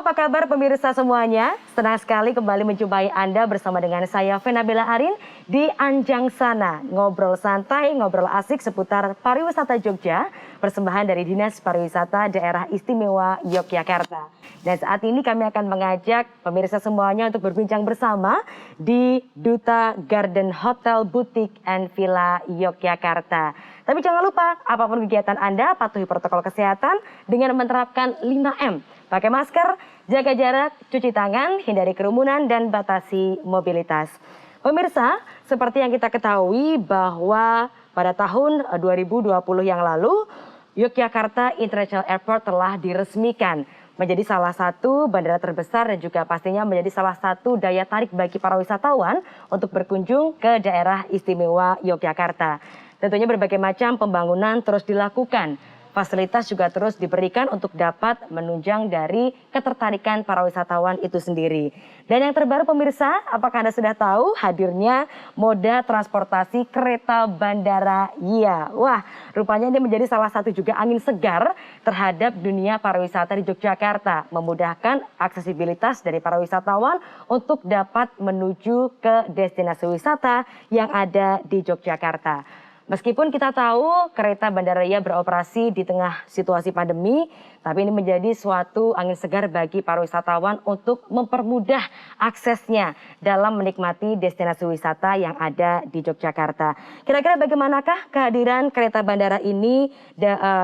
apa kabar pemirsa semuanya? Senang sekali kembali menjumpai Anda bersama dengan saya Vena Bella Arin di Anjang Sana. Ngobrol santai, ngobrol asik seputar pariwisata Jogja, persembahan dari Dinas Pariwisata Daerah Istimewa Yogyakarta. Dan saat ini kami akan mengajak pemirsa semuanya untuk berbincang bersama di Duta Garden Hotel Boutique and Villa Yogyakarta. Tapi jangan lupa, apapun kegiatan Anda, patuhi protokol kesehatan dengan menerapkan 5M. Pakai masker, jaga jarak, cuci tangan, hindari kerumunan, dan batasi mobilitas. Pemirsa, seperti yang kita ketahui bahwa pada tahun 2020 yang lalu, Yogyakarta International Airport telah diresmikan menjadi salah satu bandara terbesar dan juga pastinya menjadi salah satu daya tarik bagi para wisatawan untuk berkunjung ke daerah istimewa Yogyakarta. Tentunya berbagai macam pembangunan terus dilakukan. Fasilitas juga terus diberikan untuk dapat menunjang dari ketertarikan para wisatawan itu sendiri. Dan yang terbaru pemirsa, apakah Anda sudah tahu hadirnya moda transportasi kereta bandara YIA? Wah, rupanya ini menjadi salah satu juga angin segar terhadap dunia pariwisata di Yogyakarta. Memudahkan aksesibilitas dari para wisatawan untuk dapat menuju ke destinasi wisata yang ada di Yogyakarta. Meskipun kita tahu kereta bandara YIA beroperasi di tengah situasi pandemi, tapi ini menjadi suatu angin segar bagi para wisatawan untuk mempermudah aksesnya dalam menikmati destinasi wisata yang ada di Yogyakarta. Kira-kira bagaimanakah kehadiran kereta bandara ini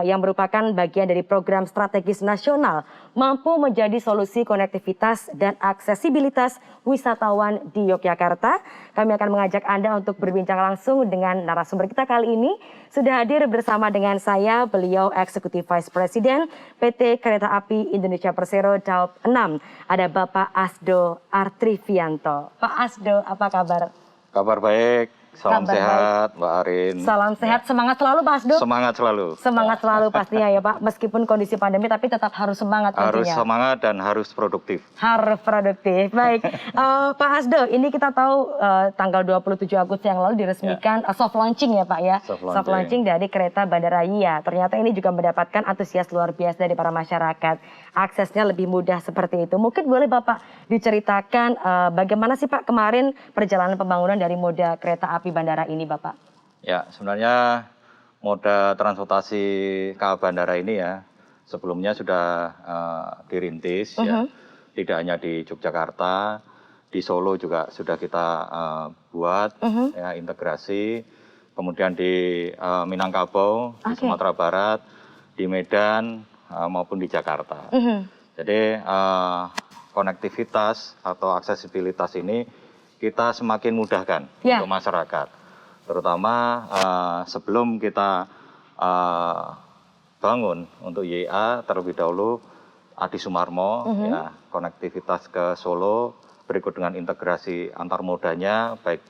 yang merupakan bagian dari program strategis nasional mampu menjadi solusi konektivitas dan aksesibilitas wisatawan di Yogyakarta? Kami akan mengajak Anda untuk berbincang langsung dengan narasumber kita kali ini. Sudah hadir bersama dengan saya, beliau Executive Vice President PT Kereta Api Indonesia Persero Daup 6. Ada Bapak Asdo Artrivianto. Pak Asdo, apa kabar? Kabar baik, salam sehat Mbak Arin. Salam sehat, semangat selalu Pak Asdo. Semangat selalu. Semangat selalu pastinya ya Pak, meskipun kondisi pandemi tapi tetap harus semangat tentunya. Harus semangat dan harus produktif. Harus produktif, baik. Pak Asdo, ini kita tahu tanggal 27 Agustus yang lalu diresmikan soft launching ya Pak ya. Soft launching dari kereta bandara YIA. Ternyata ini juga mendapatkan antusias luar biasa dari para masyarakat. Aksesnya lebih mudah seperti itu. Mungkin boleh Bapak diceritakan bagaimana sih Pak kemarin perjalanan pembangunan dari moda kereta api bandara ini Bapak? Ya, sebenarnya moda transportasi KA bandara ini ya sebelumnya sudah dirintis ya, tidak hanya di Yogyakarta, di Solo juga sudah kita buat ya, integrasi, kemudian di Minangkabau, di Sumatera Barat, di Medan maupun di Jakarta. Jadi konektivitas atau aksesibilitas ini kita semakin mudahkan untuk masyarakat. Terutama sebelum kita bangun untuk YIA terlebih dahulu Adi Sumarmo, ya, konektivitas ke Solo berikut dengan integrasi antar modanya baik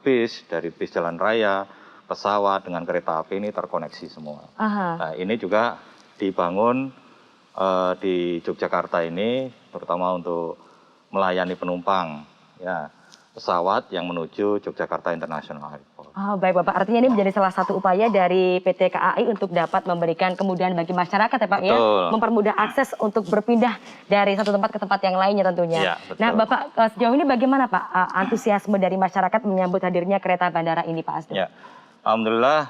bis dari bis jalan raya, pesawat dengan kereta api ini terkoneksi semua. Nah, ini juga dibangun di Yogyakarta ini terutama untuk melayani penumpang ya pesawat yang menuju Yogyakarta International Airport. Oh, baik Bapak, artinya ini menjadi salah satu upaya dari PT KAI untuk dapat memberikan kemudahan bagi masyarakat ya Pak. Betul. Ya, mempermudah akses untuk berpindah dari satu tempat ke tempat yang lainnya tentunya. Ya, nah Bapak, sejauh ini bagaimana Pak antusiasme dari masyarakat menyambut hadirnya kereta bandara ini Pak Asdo? Ya, alhamdulillah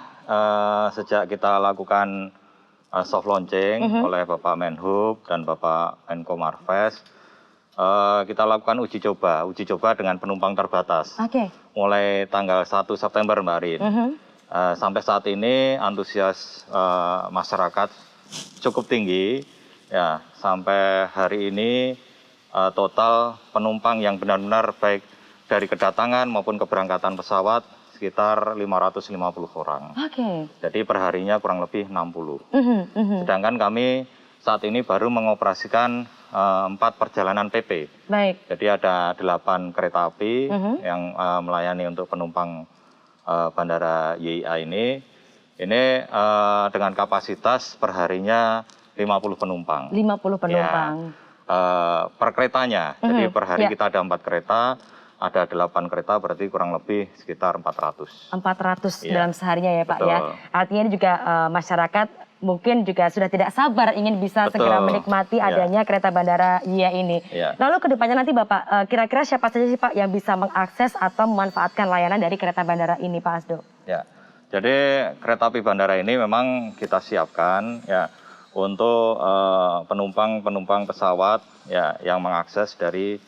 sejak kita lakukan soft launching oleh Bapak Menhub dan Bapak Menko Marves, kita lakukan uji coba dengan penumpang terbatas. Mulai tanggal 1 September Mbak Arin. Sampai saat ini antusias masyarakat cukup tinggi. Ya, sampai hari ini total penumpang yang benar-benar baik dari kedatangan maupun keberangkatan pesawat sekitar 550 orang. Jadi perharinya kurang lebih 60. Sedangkan kami saat ini baru mengoperasikan 4 perjalanan PP. Baik. Jadi ada 8 kereta api yang melayani untuk penumpang bandara YIA ini. Ini dengan kapasitas perharinya 50 penumpang. 50 penumpang. Ya, per keretanya. Jadi per hari kita ada 4 kereta. Ada 8 kereta berarti kurang lebih sekitar 400. 400 dalam seharinya ya Pak. Betul. Ya. Artinya ini juga masyarakat mungkin juga sudah tidak sabar ingin bisa Betul. segera menikmati Ya. adanya kereta bandara YIA ini. Ya. Lalu kedepannya nanti Bapak, kira-kira siapa saja sih Pak yang bisa mengakses atau memanfaatkan layanan dari kereta bandara ini Pak Asdo? Ya, jadi kereta api bandara ini memang kita siapkan ya untuk penumpang pesawat ya yang mengakses dari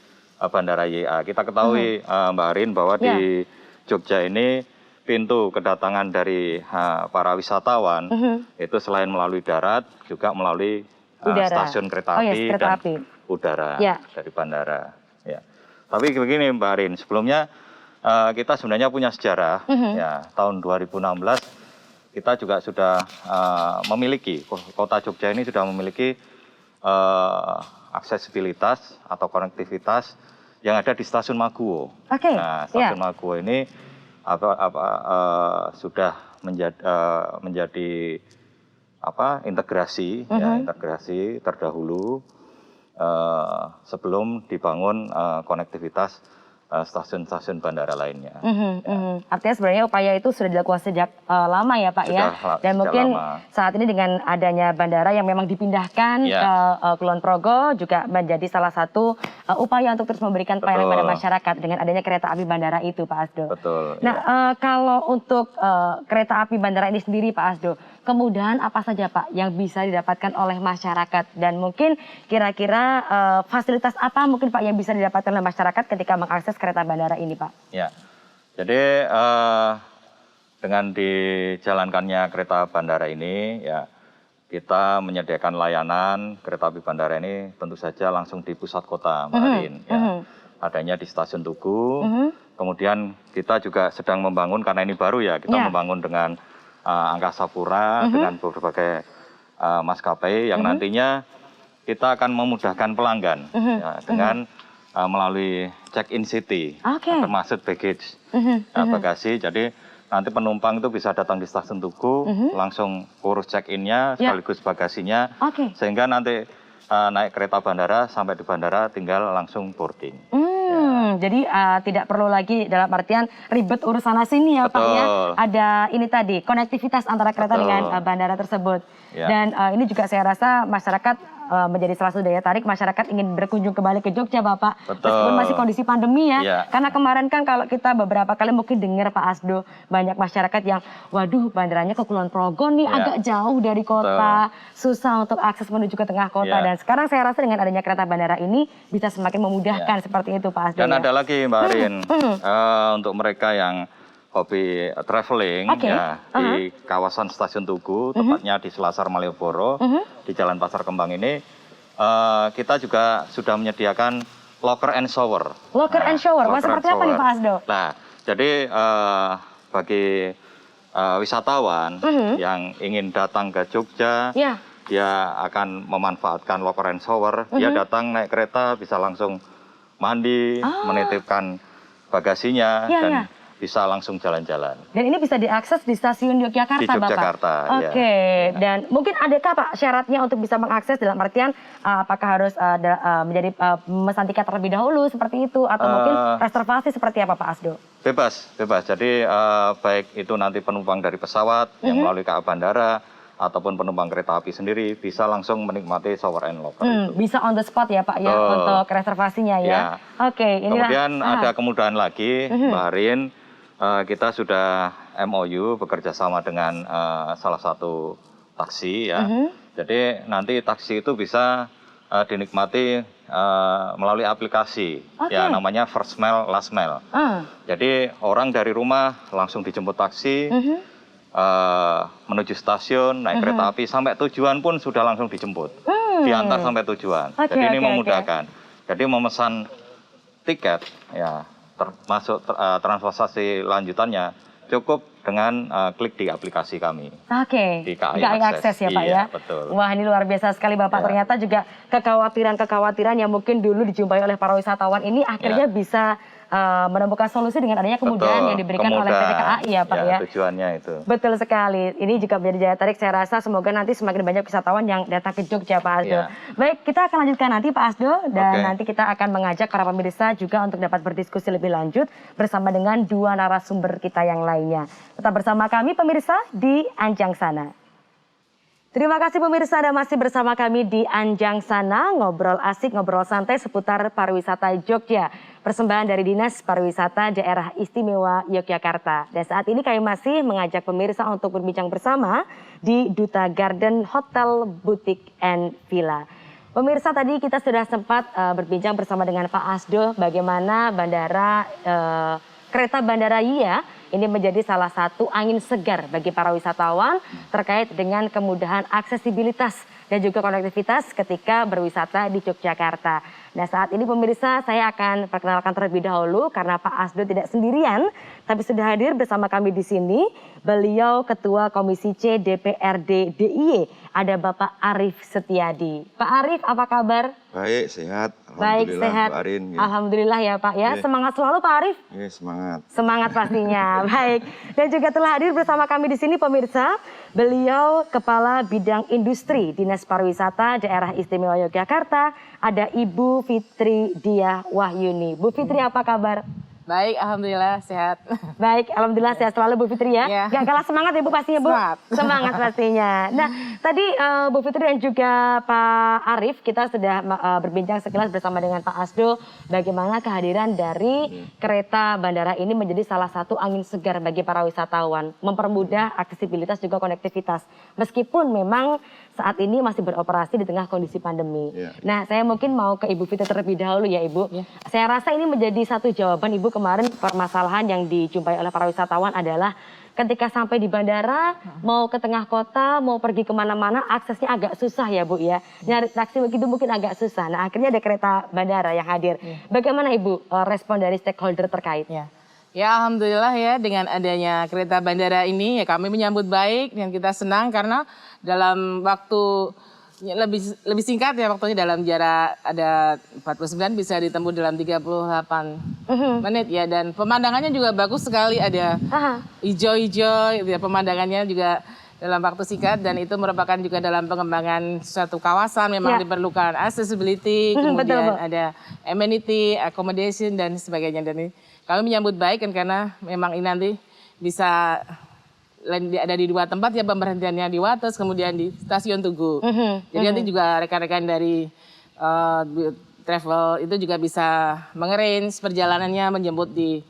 bandara YIA. Kita ketahui Mbak Arin bahwa di Jogja ini pintu kedatangan dari para wisatawan itu selain melalui darat juga melalui stasiun kereta api dan udara dari bandara. Ya. Tapi begini Mbak Arin, sebelumnya kita sebenarnya punya sejarah. Ya, tahun 2016 kita juga sudah memiliki, kota Jogja ini sudah memiliki aksesibilitas atau konektivitas yang ada di stasiun Maguwo. Nah, stasiun Maguwo ini sudah menjadi integrasi, integrasi terdahulu sebelum dibangun konektivitas stasiun-stasiun bandara lainnya. Artinya sebenarnya upaya itu sudah dilakukan sejak lama ya Pak ya. Dan mungkin saat ini dengan adanya bandara yang memang dipindahkan ke Kulon Progo juga menjadi salah satu upaya untuk terus memberikan pelayanan kepada masyarakat dengan adanya kereta api bandara itu Pak Asdo. Betul. Nah kalau untuk kereta api bandara ini sendiri Pak Asdo, kemudahan apa saja Pak yang bisa didapatkan oleh masyarakat dan mungkin kira-kira fasilitas apa mungkin Pak yang bisa didapatkan oleh masyarakat ketika mengakses kereta bandara ini Pak? Ya, jadi dengan dijalankannya kereta bandara ini ya kita menyediakan layanan kereta api bandara ini tentu saja langsung di pusat kota Mbak Arin. Ya. Adanya di stasiun Tugu, kemudian kita juga sedang membangun karena ini baru ya kita membangun dengan Angkasa Pura dengan berbagai maskapai yang nantinya kita akan memudahkan pelanggan ya, dengan melalui check-in city, termasuk baggage, bagasi. Jadi nanti penumpang itu bisa datang di stasiun Tugu, langsung urus check-innya sekaligus bagasinya, sehingga nanti naik kereta bandara sampai di bandara tinggal langsung boarding. Jadi tidak perlu lagi dalam artian ribet urusan sini ya Pak ya. Ada ini tadi konektivitas antara kereta dengan bandara tersebut. Dan ini juga saya rasa masyarakat menjadi salah satu daya tarik masyarakat ingin berkunjung kembali ke Jogja Bapak. Meskipun masih kondisi pandemi ya. Karena kemarin kan kalau kita beberapa kali mungkin dengar Pak Asdo banyak masyarakat yang waduh bandaranya ke Kulon Progo nih agak jauh dari kota. Susah untuk akses menuju ke tengah kota. Dan sekarang saya rasa dengan adanya kereta bandara ini bisa semakin memudahkan seperti itu Pak Asdo. Dan ada lagi Mbak Arin, untuk mereka yang hobi traveling ya di kawasan stasiun Tugu, tepatnya di Selasar Malioboro, di Jalan Pasar Kembang ini, kita juga sudah menyediakan locker and shower. Locker and shower, seperti apa nih Pak Asdo? Nah, jadi bagi wisatawan yang ingin datang ke Jogja, dia akan memanfaatkan locker and shower, dia datang naik kereta bisa langsung mandi, menitipkan bagasinya, dan bisa langsung jalan-jalan. Dan ini bisa diakses di stasiun Yogyakarta, di Yogyakarta, Bapak? Oke, dan mungkin adakah Pak syaratnya untuk bisa mengakses dalam artian apakah harus menjadi memesan tiket terlebih dahulu seperti itu atau mungkin reservasi seperti apa Pak Asdo? Bebas. Jadi baik itu nanti penumpang dari pesawat yang melalui KA bandara ataupun penumpang kereta api sendiri bisa langsung menikmati shower and locker itu. Bisa on the spot ya Pak ya untuk reservasinya ya. Oke, inilah. Kemudian ada kemudahan lagi, Mbak Arin. Kita sudah MOU bekerja sama dengan salah satu taksi ya. Jadi nanti taksi itu bisa dinikmati melalui aplikasi ya namanya First Mile Last Mile. Jadi orang dari rumah langsung dijemput taksi menuju stasiun naik kereta api sampai tujuan pun sudah langsung dijemput, diantar sampai tujuan. Jadi ini memudahkan. Jadi memesan tiket ya termasuk transportasi lanjutannya cukup dengan klik di aplikasi kami. Di KAI Akses ya Pak ya. Betul. Wah ini luar biasa sekali Bapak. Ternyata juga kekhawatiran yang mungkin dulu dijumpai oleh para wisatawan ini akhirnya bisa menemukan solusi dengan adanya kemudahan yang diberikan oleh PT KAI ya Pak ya. Tujuannya itu. Betul sekali. Ini juga menjadi daya tarik saya rasa semoga nanti semakin banyak wisatawan yang datang ke Jogja Pak Asdo. Baik, kita akan lanjutkan nanti Pak Asdo dan nanti kita akan mengajak para pemirsa juga untuk dapat berdiskusi lebih lanjut bersama dengan dua narasumber kita yang lainnya. Tetap bersama kami pemirsa di Anjang Sana. Terima kasih pemirsa, Anda masih bersama kami di Anjang Sana, ngobrol asik, ngobrol santai seputar pariwisata Jogja. Persembahan dari Dinas Pariwisata Daerah Istimewa Yogyakarta. Dan saat ini kami masih mengajak pemirsa untuk berbincang bersama di Duta Garden Hotel Boutique and Villa. Pemirsa, tadi kita sudah sempat berbincang bersama dengan Pak Asdo bagaimana kereta bandara YIA ini menjadi salah satu angin segar bagi para wisatawan terkait dengan kemudahan aksesibilitas dan juga konektivitas ketika berwisata di Yogyakarta. Nah, saat ini pemirsa, saya akan perkenalkan terlebih dahulu karena Pak Asdo tidak sendirian, tapi sudah hadir bersama kami di sini. Beliau Ketua Komisi C DPRD DIY, ada Bapak Arief Setiadi. Pak Arief, apa kabar? Baik, sehat. Baik, Alhamdulillah, sehat. Bu Arin. Ya. Alhamdulillah ya Pak ya. Ya. Semangat selalu Pak Arief. Ya, semangat. Semangat pastinya. Baik. Dan juga telah hadir bersama kami di sini pemirsa, beliau Kepala Bidang Industri Dinas Pariwisata Daerah Istimewa Yogyakarta, ada Ibu Fitri Diah Wahyuni. Bu Fitri, apa kabar? Baik, alhamdulillah sehat. Baik, alhamdulillah sehat selalu Bu Fitri ya. Ya. Gak kalah semangat ya Bu pastinya Bu. Semangat. Semangat pastinya. Nah, tadi Bu Fitri dan juga Pak Arief kita sudah berbincang sekilas bersama dengan Pak Asdo bagaimana kehadiran dari kereta bandara ini menjadi salah satu angin segar bagi para wisatawan, mempermudah aksesibilitas juga konektivitas. Meskipun memang saat ini masih beroperasi di tengah kondisi pandemi. Ya. Nah, saya mungkin mau ke Ibu Fitri terlebih dahulu ya Ibu. Ya. Saya rasa ini menjadi satu jawaban Ibu kemarin permasalahan yang dijumpai oleh para wisatawan adalah ketika sampai di bandara, mau ke tengah kota, mau pergi kemana-mana, aksesnya agak susah ya Bu ya. Nyari taksi begitu mungkin agak susah. Nah, akhirnya ada kereta bandara yang hadir. Bagaimana Ibu respon dari stakeholder terkait? Ya, alhamdulillah ya dengan adanya kereta bandara ini ya kami menyambut baik dan kita senang karena dalam waktu lebih singkat ya waktunya, dalam jarak ada 49 bisa ditempuh dalam 38 menit ya, dan pemandangannya juga bagus sekali, ada hijau-hijau gitu ya, pemandangannya juga dalam waktu singkat, dan itu merupakan juga dalam pengembangan suatu kawasan memang diperlukan accessibility, kemudian ada amenity, accommodation dan sebagainya, dan ini kami menyambut baik kan karena memang ini nanti bisa ada di dua tempat ya, pemberhentiannya di Wates kemudian di Stasiun Tugu. Jadi nanti juga rekan-rekan dari travel itu juga bisa mengarrange perjalanannya, menjemput di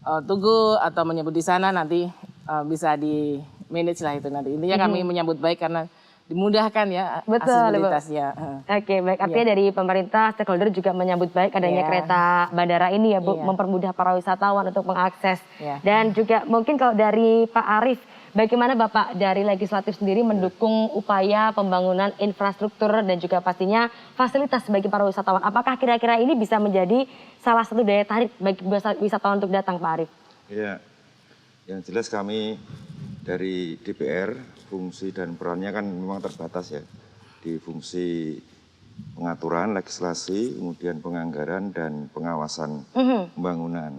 Tugu atau menjemput di sana, nanti bisa di manage lah itu nanti. Intinya kami menyambut baik karena dimudahkan ya aksesibilitasnya. Oke, baik. Artinya dari pemerintah, stakeholder juga menyambut baik adanya kereta bandara ini ya Bu, mempermudah para wisatawan untuk mengakses. Dan juga mungkin kalau dari Pak Arief, bagaimana Bapak dari legislatif sendiri mendukung upaya pembangunan infrastruktur dan juga pastinya fasilitas bagi para wisatawan? Apakah kira-kira ini bisa menjadi salah satu daya tarik bagi wisatawan untuk datang Pak Arief? Iya, yang jelas kami dari DPR, fungsi dan perannya kan memang terbatas ya. Di fungsi pengaturan, legislasi, kemudian penganggaran dan pengawasan pembangunan.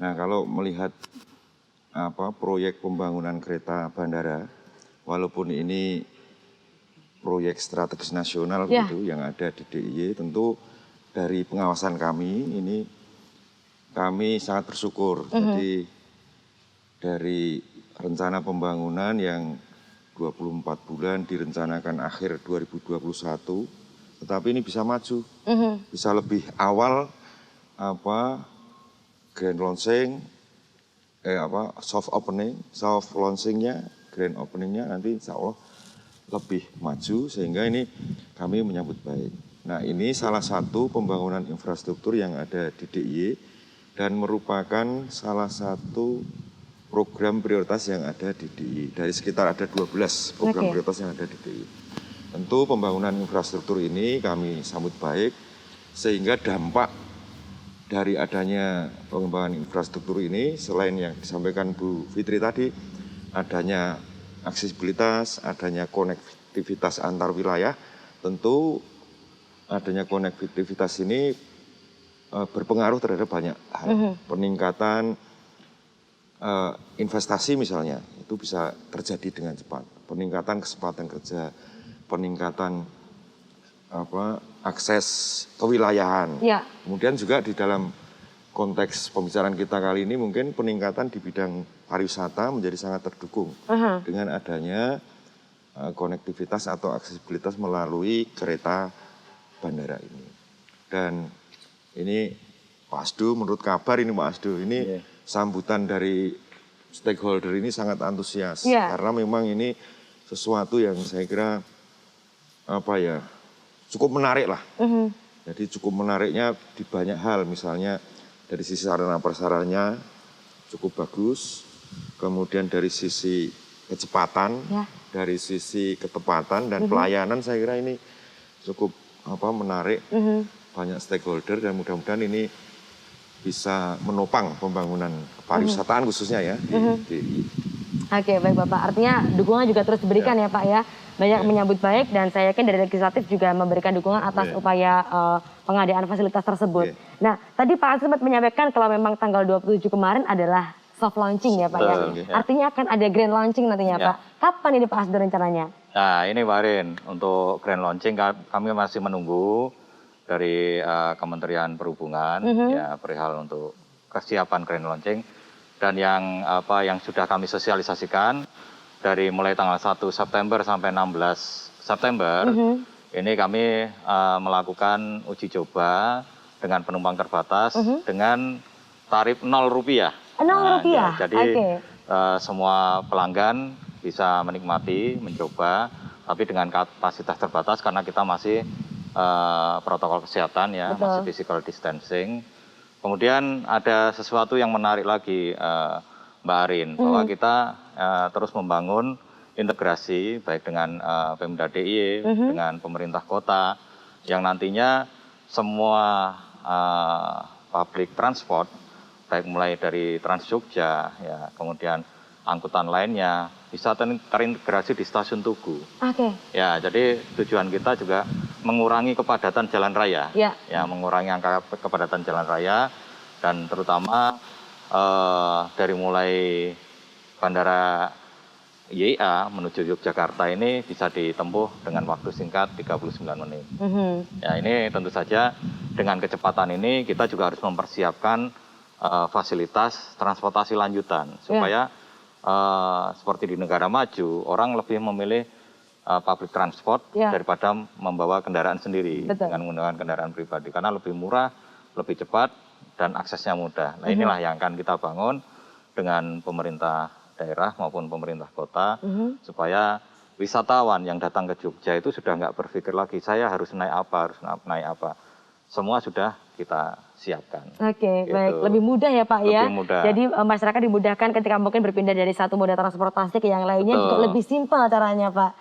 Nah, kalau melihat proyek pembangunan kereta bandara, walaupun ini proyek strategis nasional gitu yang ada di DIY, tentu dari pengawasan kami ini kami sangat bersyukur. Jadi dari rencana pembangunan yang 24 bulan direncanakan akhir 2021, tetapi ini bisa maju, bisa lebih awal grand launching, soft launchingnya, grand openingnya nanti insya Allah lebih maju, sehingga ini kami menyambut baik. Nah, ini salah satu pembangunan infrastruktur yang ada di DIY dan merupakan salah satu program prioritas yang ada di DIY. Dari sekitar ada 12 program prioritas yang ada di DIY. Tentu pembangunan infrastruktur ini kami sambut baik, sehingga dampak dari adanya pengembangan infrastruktur ini, selain yang disampaikan Bu Fitri tadi, adanya aksesibilitas, adanya konektivitas antar wilayah, tentu adanya konektivitas ini berpengaruh terhadap banyak hal. Peningkatan investasi misalnya, itu bisa terjadi dengan cepat. Peningkatan kesempatan kerja, peningkatan akses kewilayahan. Kemudian juga di dalam konteks pembicaraan kita kali ini mungkin peningkatan di bidang pariwisata menjadi sangat terdukung dengan adanya konektivitas atau aksesibilitas melalui kereta bandara ini. Dan ini Pak Asdo, menurut kabar ini Pak Asdo, ini sambutan dari stakeholder ini sangat antusias. Karena memang ini sesuatu yang saya kira cukup menarik lah. Jadi cukup menariknya di banyak hal, misalnya dari sisi sarana prasarannya cukup bagus, kemudian dari sisi kecepatan, dari sisi ketepatan dan pelayanan saya kira ini cukup menarik banyak stakeholder dan mudah-mudahan ini bisa menopang pembangunan pariwisataan khususnya ya di DIY. Oke, baik Bapak. Artinya dukungan juga terus diberikan ya Pak ya. Banyak menyambut baik dan saya yakin dari legislatif juga memberikan dukungan atas upaya pengadaan fasilitas tersebut. Nah, tadi Pak Asdo sempat menyampaikan kalau memang tanggal 27 kemarin adalah soft launching ya Pak ya. Artinya akan ada grand launching nantinya Pak. Kapan ini Pak Asdo rencananya? Nah ini Pak Arin, untuk grand launching kami masih menunggu dari Kementerian Perhubungan ya perihal untuk kesiapan grand launching dan yang sudah kami sosialisasikan dari mulai tanggal 1 September sampai 16 September ini kami melakukan uji coba dengan penumpang terbatas dengan tarif Rp0. Rp0. Ya, jadi semua pelanggan bisa menikmati, mencoba, tapi dengan kapasitas terbatas karena kita masih protokol kesehatan ya, masih physical distancing. Kemudian ada sesuatu yang menarik lagi Mbak Arin, bahwa kita terus membangun integrasi baik dengan Pemda DIY, dengan pemerintah kota, yang nantinya semua public transport, baik mulai dari Trans Jogja, ya, kemudian angkutan lainnya, bisa terintegrasi di stasiun Tugu. Ya, jadi tujuan kita juga mengurangi kepadatan jalan raya, ya, mengurangi angka kepadatan jalan raya, dan terutama dari mulai Bandara YIA menuju Yogyakarta ini bisa ditempuh dengan waktu singkat 39 menit. Ya, ini tentu saja dengan kecepatan ini kita juga harus mempersiapkan fasilitas transportasi lanjutan supaya seperti di negara maju orang lebih memilih public transport daripada membawa kendaraan sendiri dengan menggunakan kendaraan pribadi karena lebih murah, lebih cepat dan aksesnya mudah. Nah inilah yang akan kita bangun dengan pemerintah daerah maupun pemerintah kota supaya wisatawan yang datang ke Jogja itu sudah nggak berpikir lagi saya harus naik apa, semua sudah kita siapkan. Oke, gitu. baik. Lebih mudah ya Pak ya. Lebih mudah. Jadi masyarakat dimudahkan ketika mungkin berpindah dari satu moda transportasi ke yang lainnya juga lebih simpel caranya Pak.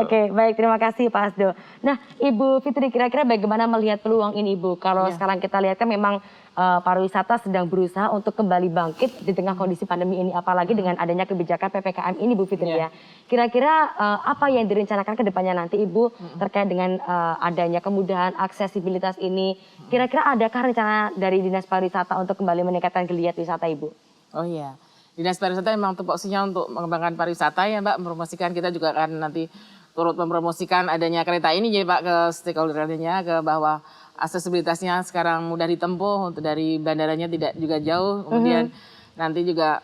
Oke, baik. Terima kasih Pak Asdo. Nah, Ibu Fitri kira-kira bagaimana melihat peluang ini Ibu? Kalau sekarang kita lihat kan memang pariwisata sedang berusaha untuk kembali bangkit di tengah kondisi pandemi ini. Apalagi dengan adanya kebijakan PPKM ini Bu Fitri ya. Kira-kira apa yang direncanakan ke depannya nanti Ibu terkait dengan adanya kemudahan aksesibilitas ini? Kira-kira adakah rencana dari Dinas Pariwisata untuk kembali meningkatkan geliat wisata Ibu? Oh iya, Dinas Pariwisata memang tupoksinya untuk mengembangkan pariwisata ya Mbak, mempromosikan. Kita juga akan nanti turut mempromosikan adanya kereta ini ya Pak ke stakeholder-nya, ke bahwa aksesibilitasnya sekarang mudah ditempuh, untuk dari bandaranya tidak juga jauh. Kemudian nanti juga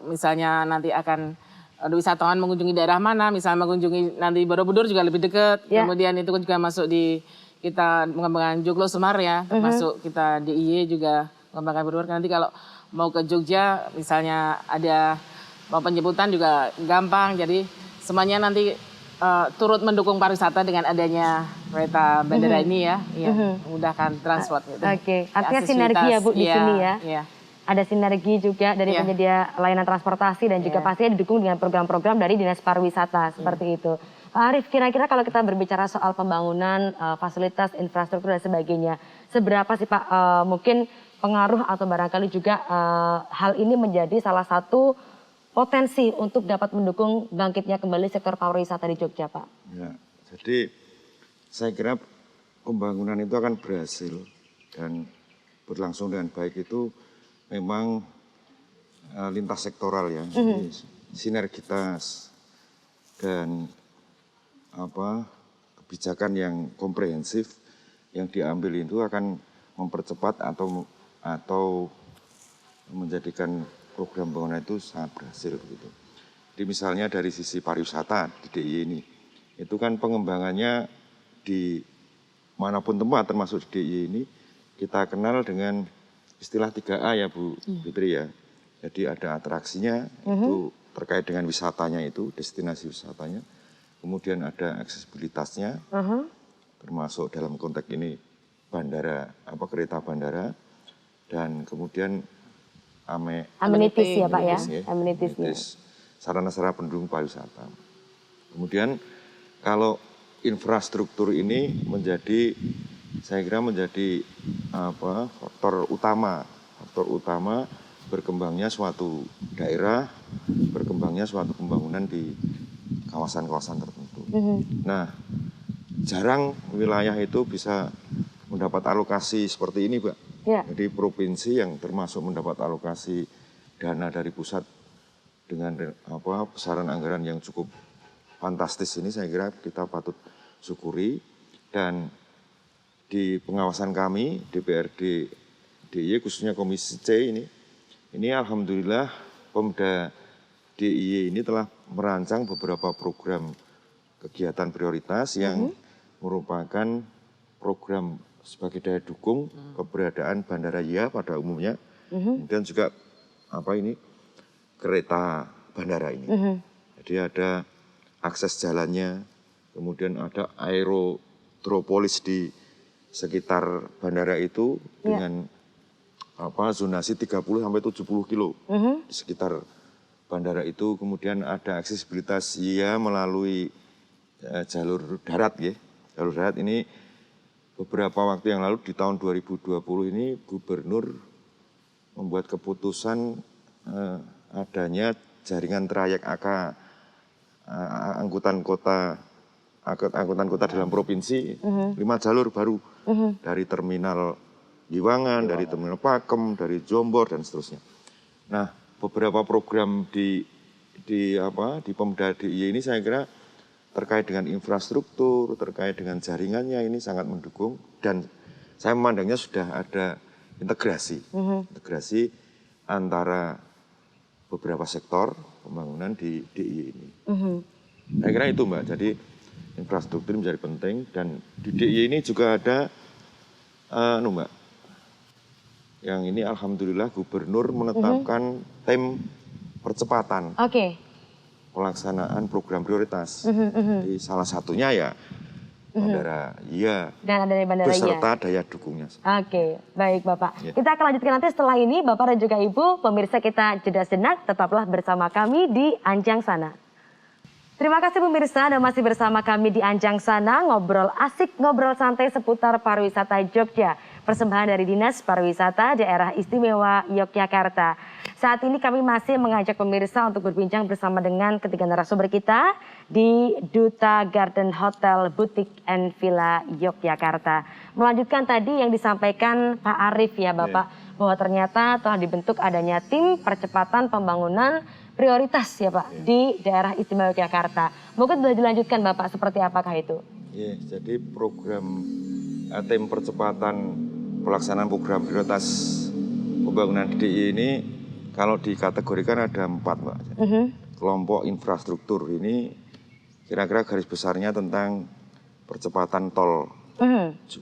misalnya nanti akan wisatawan mengunjungi daerah mana, misalnya mengunjungi nanti Borobudur juga lebih dekat. Kemudian itu juga masuk di kita mengembangkan Joglo Semar ya, masuk kita DIY juga mengembangkan Borobudur. Nanti kalau mau ke Jogja misalnya ada mau penjemputan juga gampang, jadi semuanya nanti turut mendukung pariwisata dengan adanya kereta bandara ini ya, memudahkan transport gitu. Oke, artinya sinergi ya Bu di sini ya. Ada sinergi juga dari penyedia layanan transportasi dan juga pastinya didukung dengan program-program dari Dinas Pariwisata seperti itu. Pak Arief, kira-kira kalau kita berbicara soal pembangunan fasilitas infrastruktur dan sebagainya, seberapa sih Pak mungkin pengaruh atau barangkali juga hal ini menjadi salah satu potensi untuk dapat mendukung bangkitnya kembali sektor pariwisata di Jogja, Pak? Ya, jadi saya kira pembangunan itu akan berhasil dan berlangsung dengan baik itu memang lintas sektoral ya, sinergitas dan kebijakan yang komprehensif yang diambil itu akan mempercepat atau menjadikan program pembangunan itu sangat berhasil begitu. Jadi misalnya dari sisi pariwisata di DIY ini, itu kan pengembangannya di manapun tempat termasuk di DIY ini, kita kenal dengan istilah 3A ya Bu Fitri ya. Jadi ada atraksinya, itu terkait dengan wisatanya itu, destinasi wisatanya. Kemudian ada aksesibilitasnya, termasuk dalam konteks ini bandara, kereta bandara. Dan kemudian Amenities ya Pak ya, amenities, sarana-sarana pendukung pariwisata. Kemudian kalau infrastruktur ini saya kira menjadi faktor utama berkembangnya suatu daerah, berkembangnya suatu pembangunan di kawasan-kawasan tertentu. Nah, jarang wilayah itu bisa mendapat alokasi seperti ini, Pak. Ya. Jadi provinsi yang termasuk mendapat alokasi dana dari pusat dengan besaran anggaran yang cukup fantastis ini, saya kira kita patut syukuri. Dan di pengawasan kami DPRD DIY khususnya Komisi C ini alhamdulillah Pemda DIY ini telah merancang beberapa program kegiatan prioritas yang merupakan program sebagai daya dukung keberadaan Bandara YIA pada umumnya, kemudian juga kereta bandara ini. Jadi ada akses jalannya, kemudian ada aerotropolis di sekitar bandara itu dengan zonasi 30 sampai 70 kilo di sekitar bandara itu. Kemudian ada aksesibilitas YIA melalui jalur darat ya. Jalur darat ini beberapa waktu yang lalu di tahun 2020 ini Gubernur membuat keputusan adanya jaringan trayek angkutan kota dalam provinsi 5 jalur baru dari terminal Giwangan, dari terminal Pakem, dari Jombor dan seterusnya. Nah, beberapa program di Pemda DIY ini saya kira terkait dengan infrastruktur, terkait dengan jaringannya ini sangat mendukung, dan saya memandangnya sudah ada integrasi antara beberapa sektor pembangunan di DIY ini. Saya kira itu Mbak, jadi infrastruktur menjadi penting, dan di DIY ini juga ada Mbak, yang ini alhamdulillah Gubernur menetapkan tim percepatan. Pelaksanaan program prioritas. Di salah satunya ya Bandara YIA. Dan adanya Bandara YIA. Beserta daya dukungnya. Oke, baik Bapak. Ya. Kita akan lanjutkan nanti setelah ini, Bapak dan juga Ibu, pemirsa kita jeda sejenak, tetaplah bersama kami di Anjang Sana. Terima kasih pemirsa, Anda masih bersama kami di Anjang Sana, ngobrol asik, ngobrol santai seputar pariwisata Jogja. Persembahan dari Dinas Pariwisata Daerah Istimewa Yogyakarta. Saat ini kami masih mengajak pemirsa untuk berbincang bersama dengan ketiga narasumber kita di Duta Garden Hotel Boutique and Villa Yogyakarta. Melanjutkan tadi yang disampaikan Pak Arief ya Bapak, bahwa ternyata telah dibentuk adanya tim percepatan pembangunan prioritas ya Pak di daerah Istimewa Yogyakarta. Mungkin sudah dilanjutkan Bapak, seperti apakah itu? Ya, jadi program tim percepatan pelaksanaan program prioritas pembangunan di DIY ini kalau dikategorikan ada 4 Mbak. Kelompok infrastruktur ini kira-kira garis besarnya tentang percepatan tol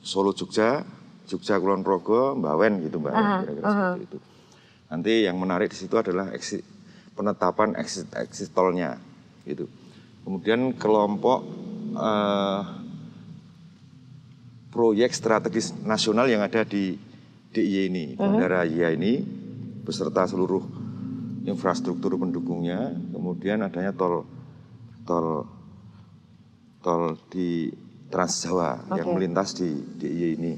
Solo Jogja, Jogja Kulon Progo, Mbawen gitu Mbak, kira-kira seperti itu. Nanti yang menarik di situ adalah penetapan exit tolnya gitu. Kemudian kelompok proyek strategis nasional yang ada di DIY ini, Bandara YIA ini, beserta seluruh infrastruktur pendukungnya. Kemudian adanya tol di Trans Jawa yang melintas di DIY ini.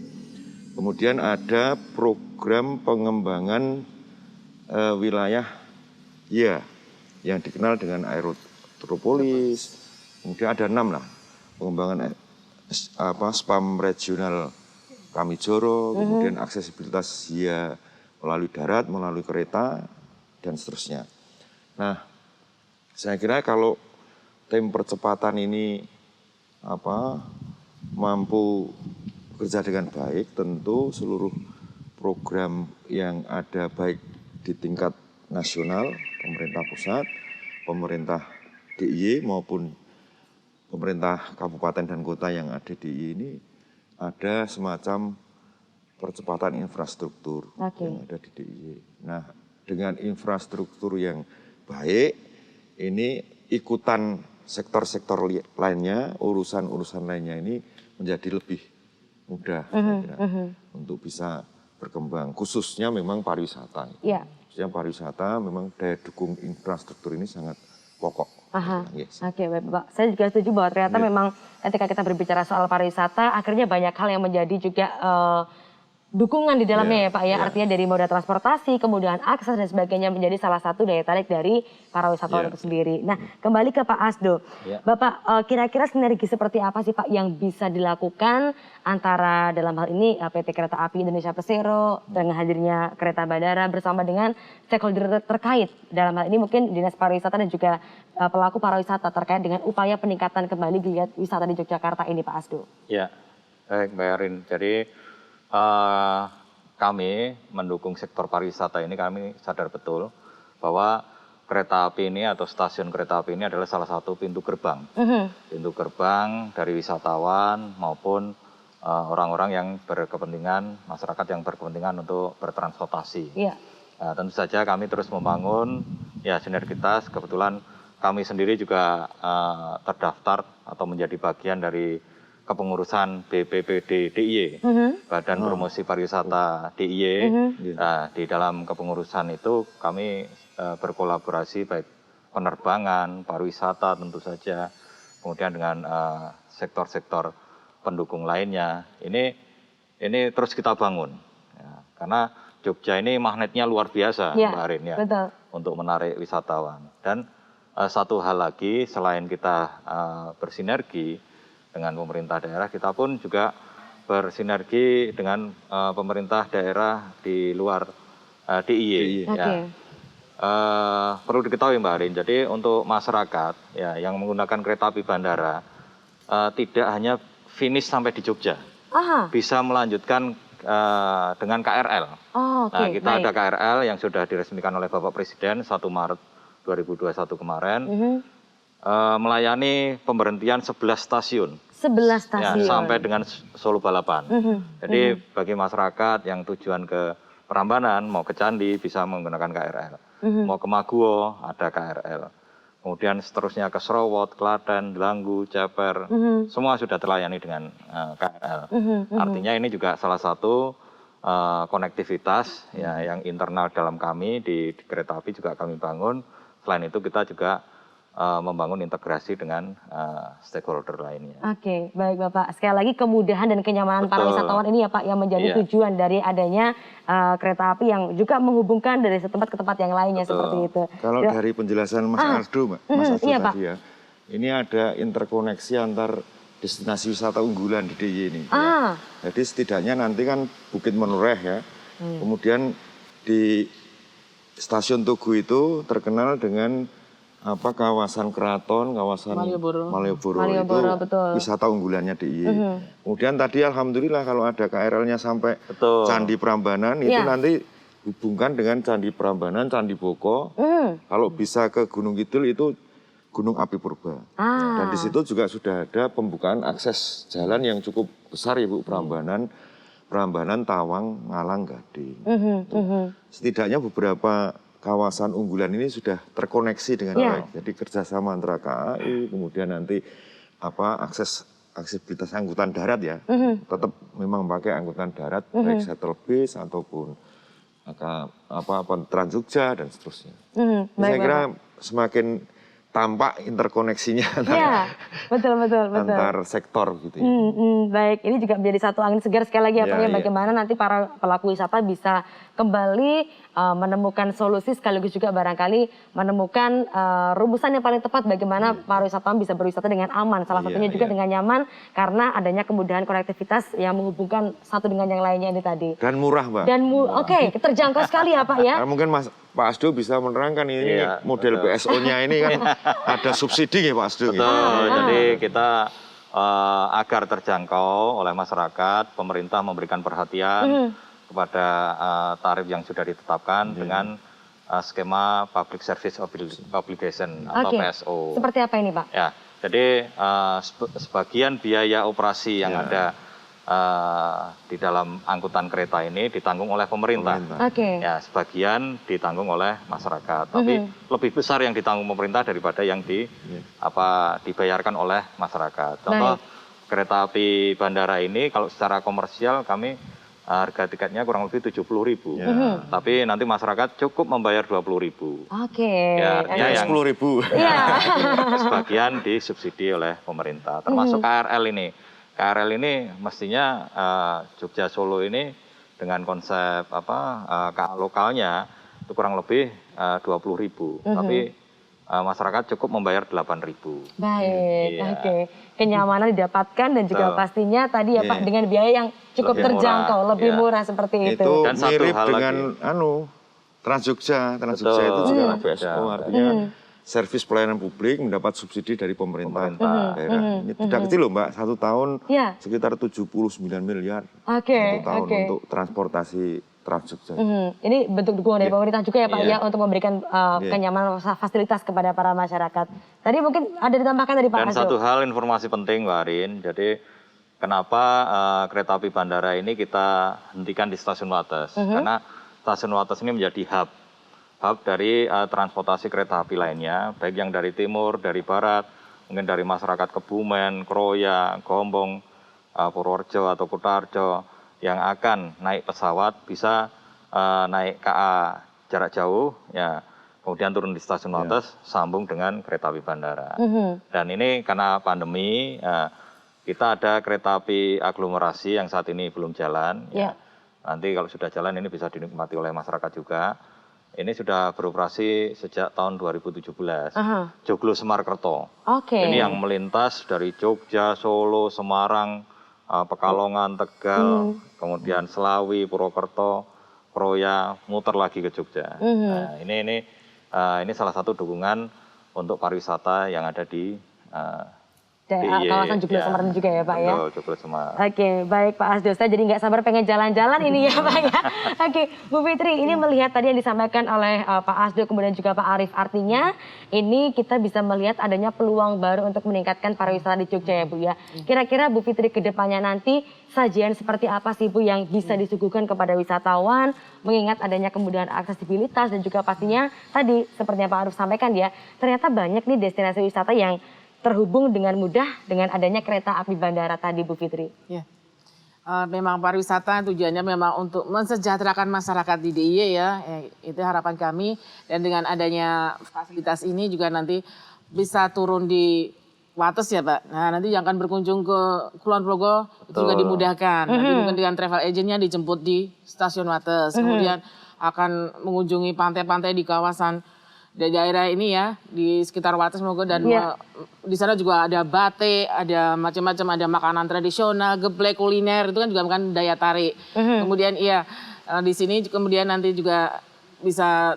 Kemudian ada program pengembangan wilayah YIA yang dikenal dengan aerotropolis. Kemudian ada 6 lah pengembangan spam regional Kamijoro, kemudian aksesibilitas YIA melalui darat, melalui kereta, dan seterusnya. Nah, saya kira kalau tim percepatan ini mampu bekerja dengan baik, tentu seluruh program yang ada baik di tingkat nasional, pemerintah pusat, pemerintah DIY maupun pemerintah kabupaten dan kota yang ada di ini ada semacam percepatan infrastruktur yang ada di DIY. Nah, dengan infrastruktur yang baik, ini ikutan sektor-sektor lainnya, urusan-urusan lainnya ini menjadi lebih mudah saya kira, untuk bisa berkembang. Khususnya memang pariwisata. Khususnya pariwisata memang daya dukung infrastruktur ini sangat pokok. Oke, baik Pak. Saya juga setuju bahwa ternyata memang ketika kita berbicara soal pariwisata, akhirnya banyak hal yang menjadi juga dukungan di dalamnya ya Pak ya. Artinya dari moda transportasi, kemudian akses dan sebagainya menjadi salah satu daya tarik dari para wisatawan itu sendiri. Nah, kembali ke Pak Asdo. Bapak, kira-kira sinergi seperti apa sih Pak yang bisa dilakukan antara dalam hal ini PT Kereta Api Indonesia Persero dengan hadirnya kereta bandara bersama dengan stakeholder terkait. Dalam hal ini mungkin Dinas Pariwisata dan juga pelaku pariwisata terkait dengan upaya peningkatan kembali geliat wisata di Yogyakarta ini Pak Asdo. Ya, baik Mbak Erin. Jadi kami mendukung sektor pariwisata ini, kami sadar betul bahwa kereta api ini atau stasiun kereta api ini adalah salah satu pintu gerbang. Pintu gerbang dari wisatawan maupun orang-orang yang berkepentingan, masyarakat yang berkepentingan untuk bertransportasi. Nah, tentu saja kami terus membangun sinergitas. Kebetulan kami sendiri juga terdaftar atau menjadi bagian dari kepengurusan BPPD DIY, Badan Promosi Pariwisata DIY. Nah, di dalam kepengurusan itu kami berkolaborasi baik penerbangan, pariwisata tentu saja, kemudian dengan sektor-sektor pendukung lainnya. Ini terus kita bangun, ya, karena Jogja ini magnetnya luar biasa, Mbak Arin, ya, untuk menarik wisatawan. Dan satu hal lagi, selain kita bersinergi dengan pemerintah daerah, kita pun juga bersinergi dengan pemerintah daerah di luar DIY. Perlu diketahui Mbak Arin, jadi untuk masyarakat yang menggunakan kereta api bandara tidak hanya finish sampai di Jogja, bisa melanjutkan dengan KRL. Nah, kita ada KRL yang sudah diresmikan oleh Bapak Presiden 1 Maret 2021 kemarin. Melayani pemberhentian 11 stasiun. 11 stasiun. Sampai dengan Solo Balapan. Jadi bagi masyarakat yang tujuan ke Prambanan, mau ke Candi bisa menggunakan KRL. Mau ke Maguwo ada KRL. Kemudian seterusnya ke Serowot, Klaten, Delanggu, Ceper, semua sudah terlayani dengan KRL. Artinya ini juga salah satu konektivitas yang internal dalam kami di kereta api juga kami bangun. Selain itu kita juga membangun integrasi dengan stakeholder lainnya. Oke, baik Bapak. Sekali lagi kemudahan dan kenyamanan para wisatawan ini ya Pak yang menjadi tujuan dari adanya kereta api yang juga menghubungkan dari tempat ke tempat yang lainnya seperti itu. Kalau dari penjelasan Mas Asdo, Mas Asdo tadi ya, ini ada interkoneksi antar destinasi wisata unggulan di DIY ini. Jadi setidaknya nanti kan Bukit Menureh ya, kemudian di Stasiun Tugu itu terkenal dengan kawasan Keraton, kawasan Malioboro itu betul. Wisata unggulannya DIY. Kemudian tadi alhamdulillah kalau ada KRL-nya sampai Candi Prambanan itu nanti hubungkan dengan Candi Prambanan, Candi Boko. Kalau bisa ke Gunung Kidul itu Gunung Api Purba. Dan di situ juga sudah ada pembukaan akses jalan yang cukup besar Ibu, Prambanan, Tawang, Malang, Gading. Setidaknya beberapa kawasan unggulan ini sudah terkoneksi dengan baik. Jadi kerjasama antara KAI, kemudian nanti aksesibilitas angkutan darat ya, tetap memang pakai angkutan darat, baik shuttle bus ataupun Trans Jogja dan seterusnya. Saya kira semakin tampak interkoneksinya antar sektor gitu ya. Baik, ini juga menjadi satu angin segar sekali lagi ya Pak ya, bagaimana nanti para pelaku wisata bisa kembali menemukan solusi sekaligus juga barangkali menemukan rumusan yang paling tepat bagaimana para wisatawan bisa berwisata dengan aman. Salah satunya juga dengan nyaman karena adanya kemudahan konektivitas yang menghubungkan satu dengan yang lainnya ini tadi. Dan murah Mbak. Dan terjangkau sekali ya Pak ya. Mungkin Pak Asdo bisa menerangkan ini model BSO-nya ini kan ada subsidi ya Pak Asdo. Betul, jadi kita agar terjangkau oleh masyarakat, pemerintah memberikan perhatian kepada tarif yang sudah ditetapkan dengan skema Public Service Obligation atau Oke. PSO. Seperti apa ini Pak? Ya, jadi sebagian biaya operasi yang ada di dalam angkutan kereta ini ditanggung oleh pemerintah. Oke. Ya, sebagian ditanggung oleh masyarakat. Tapi lebih besar yang ditanggung pemerintah daripada yang dibayarkan oleh masyarakat. Contoh kereta api bandara ini kalau secara komersial kami harga tiketnya kurang lebih 70.000. Tapi nanti masyarakat cukup membayar 20.000. Oke. Ya, artinya yang 10.000. Iya. sebagian disubsidi oleh pemerintah. Termasuk KRL ini. KRL ini mestinya Jogja Solo ini dengan konsep KA lokalnya itu kurang lebih 20.000. Tapi masyarakat cukup membayar 8.000. Baik, Iya. oke. Kenyamanan didapatkan dan juga Betul. pastinya tadi ya Pak Iya. dengan biaya yang cukup Lebih murah, terjangkau, lebih iya. murah seperti itu. Itu Dan satu mirip hal dengan Trans Jogja. Trans Jogja itu Betul. juga Beda. PSO, artinya servis pelayanan publik mendapat subsidi dari pemerintah daerah. Ini tidak kecil loh Mbak, 1 tahun Iya. sekitar 79 miliar. Oke, 1 tahun oke. untuk transportasi Trans Jogja. Ini bentuk dukungan dari pemerintah juga ya Pak Iya. ya untuk memberikan kenyamanan fasilitas kepada para masyarakat. Tadi mungkin ada ditambahkan dari Pak Dan Asdo. satu hal informasi penting Mbak Arin, jadi kenapa kereta api bandara ini kita hentikan di stasiun Wates? Karena stasiun Wates ini menjadi hub dari transportasi kereta api lainnya, baik yang dari timur, dari barat, mungkin dari masyarakat Kebumen, Kroya, Gombong, Purworejo atau Kutarjo yang akan naik pesawat bisa naik KA jarak jauh, ya kemudian turun di stasiun Wates, sambung dengan kereta api bandara. Dan ini karena pandemi, kita ada kereta api aglomerasi yang saat ini belum jalan. Ya. Nanti kalau sudah jalan ini bisa dinikmati oleh masyarakat juga. Ini sudah beroperasi sejak tahun 2017. Joglo Semarkerto. Oke. Ini yang melintas dari Jogja, Solo, Semarang, Pekalongan, Tegal, kemudian Selawi, Purwokerto, Kroya, muter lagi ke Jogja. Nah, ini salah satu dukungan untuk pariwisata yang ada di kawasan Joglo Semarang juga ya Pak ya. Betul, Joglo Semarang. Oke, baik Pak Asdo. Saya jadi nggak sabar pengen jalan-jalan ini ya Pak ya. Oke, Bu Fitri, ini melihat tadi yang disampaikan oleh Pak Asdo kemudian juga Pak Arief. Artinya ini kita bisa melihat adanya peluang baru untuk meningkatkan pariwisata di Jogja ya Bu ya. Kira-kira Bu Fitri ke depannya nanti sajian seperti apa sih Bu yang bisa disuguhkan kepada wisatawan mengingat adanya kemudahan aksesibilitas dan juga pastinya tadi seperti yang Pak Arief sampaikan ya, ternyata banyak nih destinasi wisata yang terhubung dengan mudah dengan adanya kereta api bandara tadi Bu Fitri. Ya. Memang pariwisata tujuannya memang untuk mensejahterakan masyarakat di DIY ya. Itu harapan kami dan dengan adanya fasilitas ini juga nanti bisa turun di Wates ya Pak. Nah nanti yang akan berkunjung ke Kulon Progo itu juga dimudahkan. Nanti mungkin dengan travel agentnya dijemput di stasiun Wates. Kemudian akan mengunjungi pantai-pantai di kawasan daerah ini ya di sekitar Wates Mogo dan di sana juga ada batik, ada macam-macam, ada makanan tradisional, geplek kuliner itu kan juga kan daya tarik. Kemudian di sini kemudian nanti juga bisa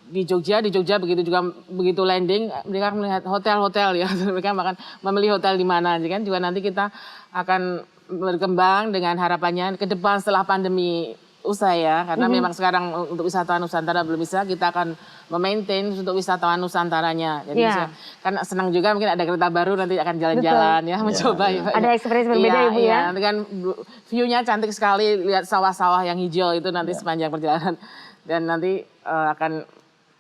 di Jogja begitu landing mereka melihat hotel-hotel ya mereka memilih hotel di mana kan juga nanti kita akan berkembang dengan harapannya ke depan setelah pandemi usai ya karena memang sekarang untuk wisatawan Nusantara belum bisa kita akan memaintain untuk wisatawan Nusantaranya jadi karena senang juga mungkin ada kereta baru nanti akan jalan-jalan ya mencoba ya ada experience berbeda ya Bu ya nanti kan view-nya cantik sekali lihat sawah-sawah yang hijau itu nanti sepanjang perjalanan dan nanti akan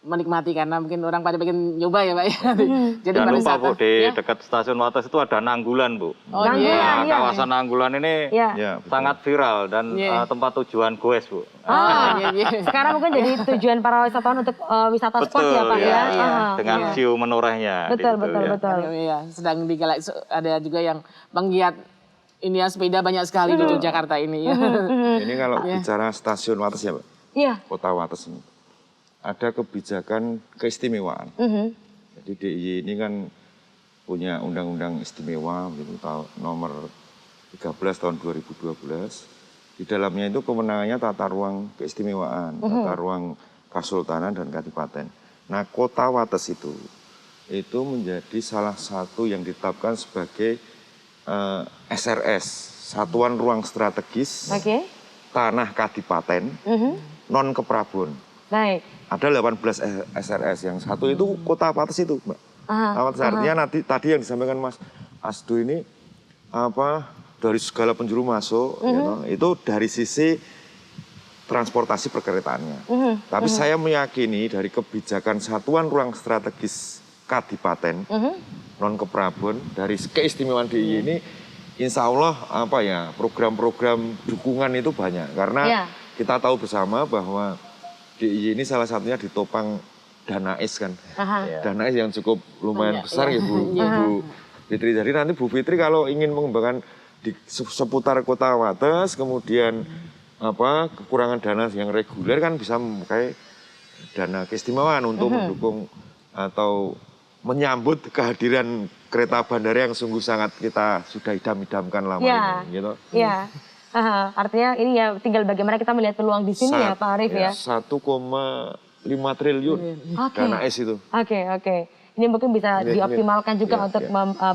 menikmati karena mungkin orang pada pengen nyoba ya Pak ya. Jadi jangan lupa Bu, di ya. dekat stasiun Wates itu ada Nanggulan Bu. Nanggulan, kawasan Nanggulan ini sangat viral dan tempat tujuan goes Bu. Sekarang mungkin jadi tujuan para wisatawan untuk wisata sport ya Pak ya. Dengan view menorehnya. Betul. Iya, sedang digalak ada juga yang penggiat ini ya sepeda banyak sekali di Yogyakarta ini ya. Ini kalau bicara stasiun Wates ya Pak. Iya. Kota Wates ini. Ada kebijakan keistimewaan. Jadi DIY ini kan punya undang-undang istimewa gitu, nomor 13 tahun 2012. Di dalamnya itu kewenangannya tata ruang keistimewaan, tata ruang kasultanan dan kadipaten. Nah Kota Wates itu menjadi salah satu yang ditetapkan sebagai SRS, Satuan Ruang Strategis Tanah Kadipaten Non Keprabon. Baik. Ada 18 SRS, yang satu itu Kota Pates itu, Mbak. Pates artinya tadi yang disampaikan Mas Asdo ini dari segala penjuru masuk, itu dari sisi transportasi perkeretaannya. Tapi saya meyakini dari kebijakan Satuan Ruang Strategis Kadipaten non Keprabon, dari keistimewaan DIY ini, insya Allah program-program dukungan itu banyak, karena kita tahu bersama bahwa DIY ini salah satunya ditopang dana es kan. Dana es yang cukup lumayan besar ya Bu Fitri. Jadi nanti Bu Fitri kalau ingin mengembangkan di seputar Kota Wates, kemudian kekurangan dana yang reguler kan bisa memakai dana keistimewaan untuk mendukung atau menyambut kehadiran kereta bandara yang sungguh sangat kita sudah idam-idamkan lama ini. Gitu. Iya. Artinya ini ya tinggal bagaimana kita melihat peluang di sini ya Pak Arief ya. 1,5 triliun dana es itu. Oke. Ini mungkin bisa dioptimalkan juga untuk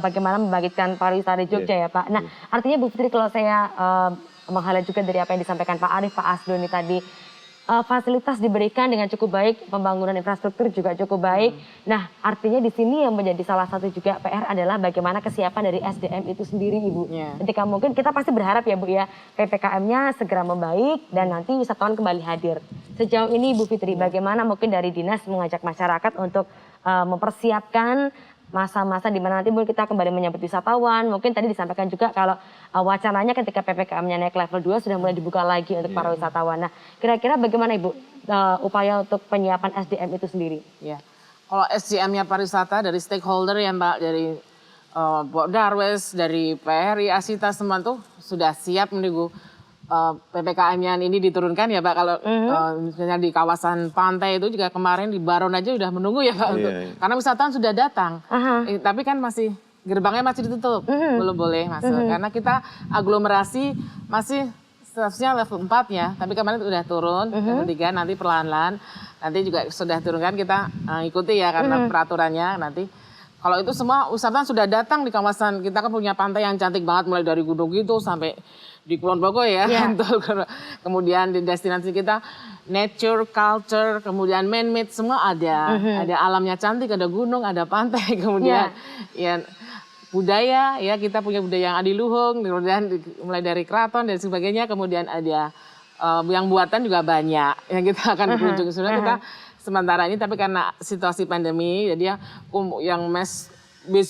bagaimana membangkitkan pariwisata di Jogja ya Pak. Nah artinya Bu Fitri, kalau saya meng-highlight juga dari apa yang disampaikan Pak Arief, Pak Asdo ini tadi, fasilitas diberikan dengan cukup baik, pembangunan infrastruktur juga cukup baik. Nah, artinya di sini yang menjadi salah satu juga PR adalah bagaimana kesiapan dari SDM itu sendiri, Ibu. Ketika mungkin kita pasti berharap ya Bu ya, PPKM-nya segera membaik dan nanti wisatawan kembali hadir. Sejauh ini Bu Fitri, bagaimana mungkin dari dinas mengajak masyarakat untuk mempersiapkan masa-masa di mana nanti mungkin kita kembali menyambut wisatawan. Mungkin tadi disampaikan juga kalau wacananya ketika PPKM-nya naik level 2 sudah mulai dibuka lagi untuk para wisatawan. Nah, kira-kira bagaimana Ibu upaya untuk penyiapan SDM itu sendiri? Ya, kalau SDM-nya pariwisata dari stakeholder ya Mbak, dari Darwes, dari PRI, Asita, semua tuh sudah siap menunggu PPKM-nya ini diturunkan ya Pak. Kalau misalnya di kawasan pantai itu juga kemarin di Baron aja udah menunggu ya Pak, karena wisatawan sudah datang. Tapi kan masih gerbangnya masih ditutup, belum boleh masuk karena kita aglomerasi masih seharusnya level 4 ya, tapi kemarin udah turun level 3, nanti perlahan-lahan nanti juga sudah turunkan, kita ikuti ya karena peraturannya nanti. Kalau itu semua wisatawan sudah datang di kawasan, kita kan punya pantai yang cantik banget mulai dari Gunung Gitu sampai di Kulon Progo ya. Kemudian di destinasi kita nature, culture, kemudian man-made semua ada. Ada alamnya cantik, ada gunung, ada pantai, kemudian ya budaya ya, kita punya budaya yang adiluhung, kemudian mulai dari keraton dan sebagainya, kemudian ada yang buatan juga banyak yang kita akan berkunjung. Sebenarnya kita sementara ini, tapi karena situasi pandemi jadi ya yang bis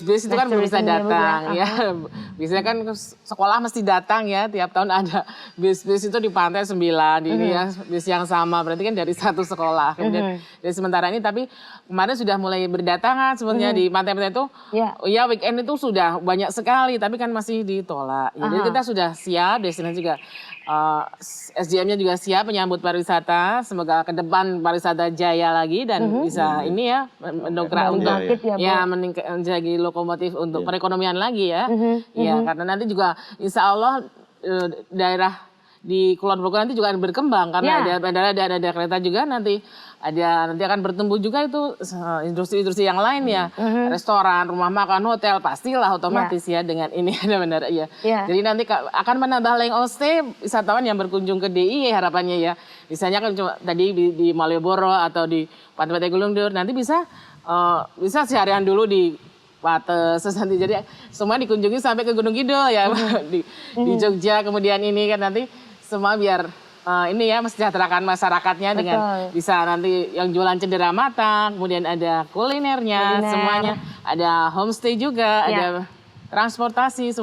itu kan belum bisa datang ya. Biasanya kan sekolah mesti datang ya, tiap tahun ada bis itu di pantai 9, ini ya bis yang sama, berarti kan dari satu sekolah. Kemudian dari sementara ini, tapi kemarin sudah mulai berdatangan sebenarnya di pantai-pantai itu. Ya weekend itu sudah banyak sekali, tapi kan masih ditolak. Ya, jadi kita sudah siap, destinasi juga SDM-nya juga siap menyambut pariwisata. Semoga ke depan pariwisata jaya lagi dan bisa ini ya mendongkrak untuk menjadi lokomotif untuk perekonomian lagi ya. Ya, karena nanti juga insya Allah daerah di Kulon Progo nanti juga akan berkembang karena ada bandara, ada kereta juga nanti akan bertumbuh juga itu industri-industri yang lain ya, restoran, rumah makan, hotel, pastilah otomatis ya dengan ini ada bandara ya. Jadi nanti akan menambah laying stay wisatawan yang berkunjung ke DIY harapannya ya. Misalnya kan cuma tadi di Malioboro atau di Pantai Gulungdur, nanti bisa seharian dulu di Wates, nanti jadi semua dikunjungi sampai ke Gunung Kidul ya di Jogja, kemudian ini kan nanti semua biar ini ya mesejahterakan masyarakatnya dengan bisa nanti yang jualan cendera matang, kemudian ada kulinernya, semuanya ada homestay juga, ada transportasi,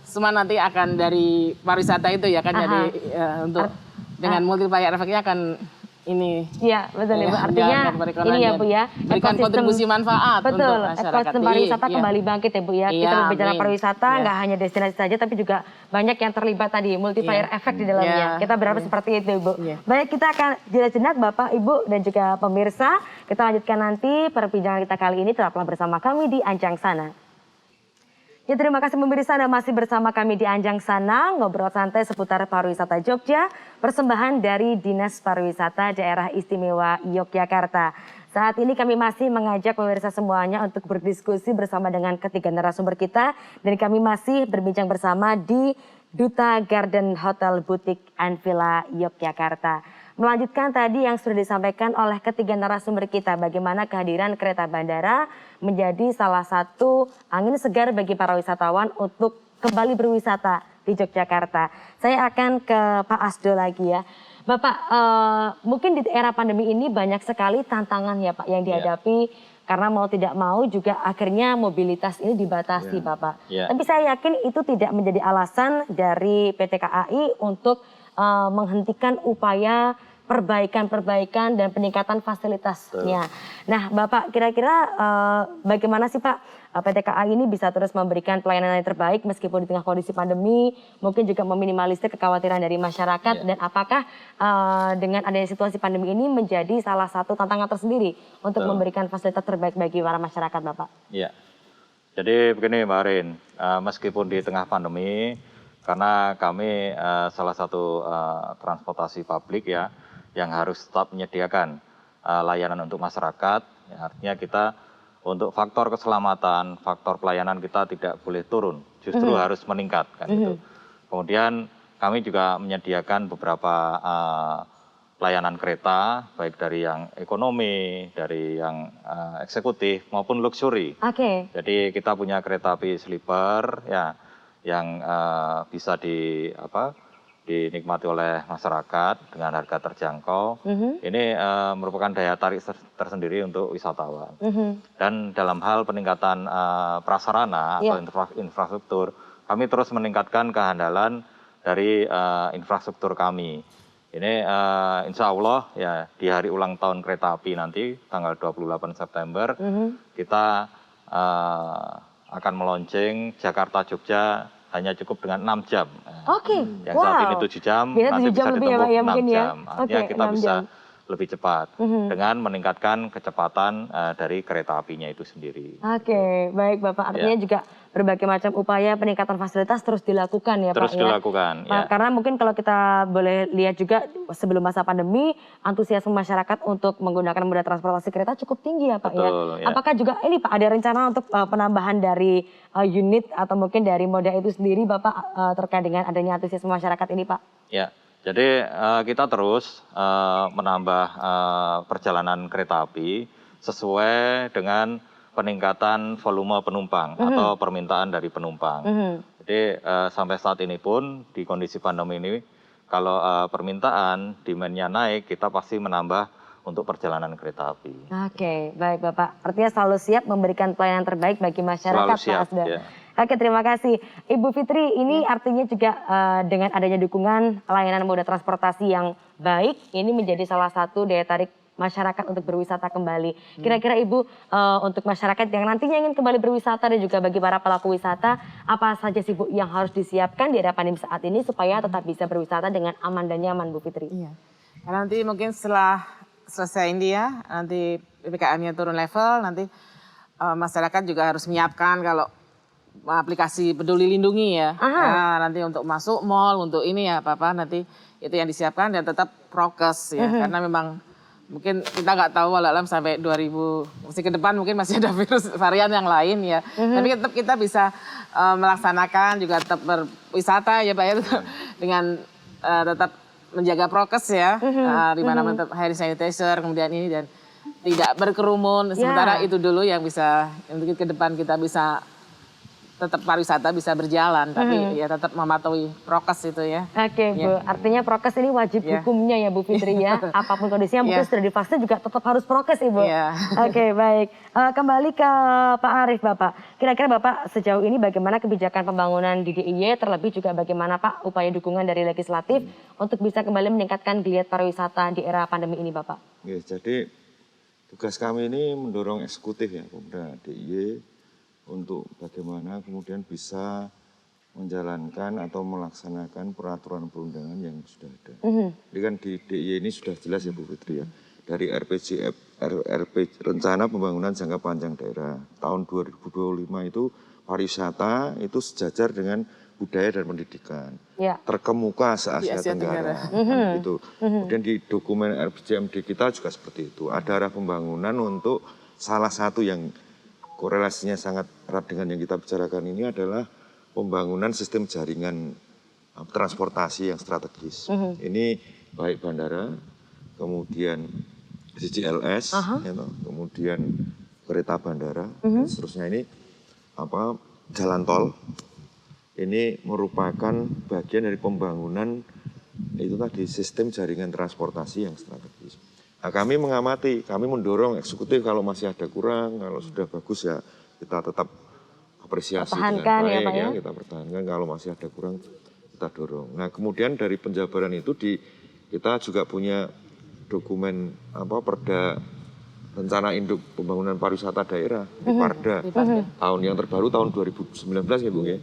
semua nanti akan dari pariwisata itu ya kan, jadi untuk dengan multiplier efeknya akan ini. Iya, betul Ibu. Artinya ini ya Bu ya, berikan kontribusi manfaat untuk masyarakat. Ekosistem pariwisata kembali bangkit ya Bu ya. Kita berbicara pariwisata nggak hanya destinasi saja, tapi juga banyak yang terlibat tadi, multiplier efek di dalamnya. Kita berharap seperti itu Ibu. Baik, kita akan jeda jenak Bapak, Ibu dan juga pemirsa. Kita lanjutkan nanti perbincangan kita kali ini, tetaplah bersama kami di Anjang Sana. Ya, terima kasih pemirsa, Anda masih bersama kami di Anjang Sana, ngobrol santai seputar pariwisata Jogja, persembahan dari Dinas Pariwisata Daerah Istimewa Yogyakarta. Saat ini kami masih mengajak pemirsa semuanya untuk berdiskusi bersama dengan ketiga narasumber kita, dan kami masih berbincang bersama di Duta Garden Hotel Boutique and Villa Yogyakarta. melanjutkan tadi yang sudah disampaikan oleh ketiga narasumber kita, bagaimana kehadiran kereta bandara menjadi salah satu angin segar bagi para wisatawan untuk kembali berwisata di Yogyakarta. Saya akan ke Pak Asdo lagi ya. Bapak, mungkin di era pandemi ini banyak sekali tantangan ya Pak yang dihadapi, karena mau tidak mau juga akhirnya mobilitas ini dibatasi Bapak. Tapi saya yakin itu tidak menjadi alasan dari PT KAI untuk menghentikan upaya perbaikan dan peningkatan fasilitasnya. Nah Bapak, kira-kira bagaimana sih Pak PT KAI ini bisa terus memberikan pelayanan yang terbaik meskipun di tengah kondisi pandemi, mungkin juga meminimalisir kekhawatiran dari masyarakat, dan apakah dengan adanya situasi pandemi ini menjadi salah satu tantangan tersendiri untuk memberikan fasilitas terbaik bagi para masyarakat Bapak? Iya, jadi begini Mbak Arin, meskipun di tengah pandemi, karena kami salah satu transportasi publik ya, yang harus tetap menyediakan layanan untuk masyarakat, ya, artinya kita untuk faktor keselamatan, faktor pelayanan kita tidak boleh turun, justru harus meningkat kan gitu. Kemudian kami juga menyediakan beberapa pelayanan kereta, baik dari yang ekonomi, dari yang eksekutif maupun luxury. Jadi kita punya kereta api sleeper ya, yang bisa dinikmati oleh masyarakat dengan harga terjangkau. Ini merupakan daya tarik tersendiri untuk wisatawan. Dan dalam hal peningkatan prasarana atau infrastruktur, kami terus meningkatkan kehandalan dari infrastruktur kami. Ini insya Allah ya di hari ulang tahun kereta api nanti tanggal 28 September kita akan meluncing Jakarta Jogja hanya cukup dengan 6 jam. Yang saat ini 7 jam, nanti bisa ditempuh 6 jam. Artinya kita bisa lebih cepat dengan meningkatkan kecepatan dari kereta apinya itu sendiri. Baik Bapak, artinya juga berbagai macam upaya peningkatan fasilitas terus dilakukan ya Pak. Terus dilakukan. Karena mungkin kalau kita boleh lihat juga sebelum masa pandemi, antusiasme masyarakat untuk menggunakan moda transportasi kereta cukup tinggi ya Pak. Apakah juga ini Pak ada rencana untuk penambahan dari unit atau mungkin dari moda itu sendiri Bapak terkait dengan adanya antusiasme masyarakat ini Pak? Ya, jadi kita terus menambah perjalanan kereta api sesuai dengan peningkatan volume penumpang atau permintaan dari penumpang. Jadi sampai saat ini pun di kondisi pandemi ini, kalau permintaan demand-nya naik, kita pasti menambah untuk perjalanan kereta api. Baik Bapak. Artinya selalu siap memberikan pelayanan terbaik bagi masyarakat. Selalu siap, terima kasih. Ibu Fitri, ini artinya juga dengan adanya dukungan layanan moda transportasi yang baik, ini menjadi salah satu daya tarik masyarakat untuk berwisata kembali. Kira-kira Ibu untuk masyarakat yang nantinya ingin kembali berwisata dan juga bagi para pelaku wisata, apa saja sih Bu yang harus disiapkan di era pandemi saat ini supaya tetap bisa berwisata dengan aman dan nyaman Bu Fitri? Nanti mungkin setelah selesai ini ya, nanti PPKM-nya turun level, nanti masyarakat juga harus menyiapkan kalau aplikasi Peduli Lindungi ya. Nanti untuk masuk mall, untuk ini ya apa-apa nanti itu yang disiapkan dan tetap prokes ya. Karena memang mungkin kita nggak tahu walau sampai 2000 masih ke depan mungkin masih ada virus varian yang lain ya. Tapi tetap kita bisa melaksanakan juga tetap berwisata ya Pak ya, dengan tetap menjaga prokes ya, di mana tetap hand sanitizer kemudian ini dan tidak berkerumun. Sementara itu dulu yang bisa mungkin ke depan kita bisa tetap pariwisata bisa berjalan, tapi ya tetap mematuhi prokes itu ya. Bu, artinya prokes ini wajib hukumnya ya Bu Fitri ya. Apapun kondisinya mungkin sudah divaksin juga tetap harus prokes Ibu. Baik. Kembali ke Pak Arief Bapak. Kira-kira Bapak sejauh ini bagaimana kebijakan pembangunan di DIY, terlebih juga bagaimana Pak upaya dukungan dari legislatif untuk bisa kembali meningkatkan geliat pariwisata di era pandemi ini Bapak? Jadi tugas kami ini mendorong eksekutif ya, Pemerintah DIY untuk bagaimana kemudian bisa menjalankan atau melaksanakan peraturan perundangan yang sudah ada. Jadi kan di DIY ini sudah jelas ya Bu Fitri ya, dari Rencana Pembangunan Jangka Panjang Daerah tahun 2025 itu pariwisata itu sejajar dengan budaya dan pendidikan. Terkemuka se-Asia Tenggara. Gitu. Kemudian di dokumen RPJMD kita juga seperti itu. Ada arah pembangunan untuk salah satu yang korelasinya sangat erat dengan yang kita bicarakan ini adalah pembangunan sistem jaringan transportasi yang strategis. Ini baik bandara, kemudian CCLS, ya toh, kemudian kereta bandara, dan seterusnya. Ini apa, jalan tol. Ini merupakan bagian dari pembangunan itu tadi sistem jaringan transportasi yang strategis. Nah, kami mengamati, kami mendorong eksekutif kalau masih ada kurang, kalau sudah bagus ya kita tetap apresiasi dengan baik ya, kita pertahankan. Kalau masih ada kurang kita dorong. Nah, kemudian dari penjabaran itu kita juga punya dokumen apa, Perda Rencana Induk Pembangunan Pariwisata Daerah di Parda. Tahun yang terbaru tahun 2019 ya Bu ya.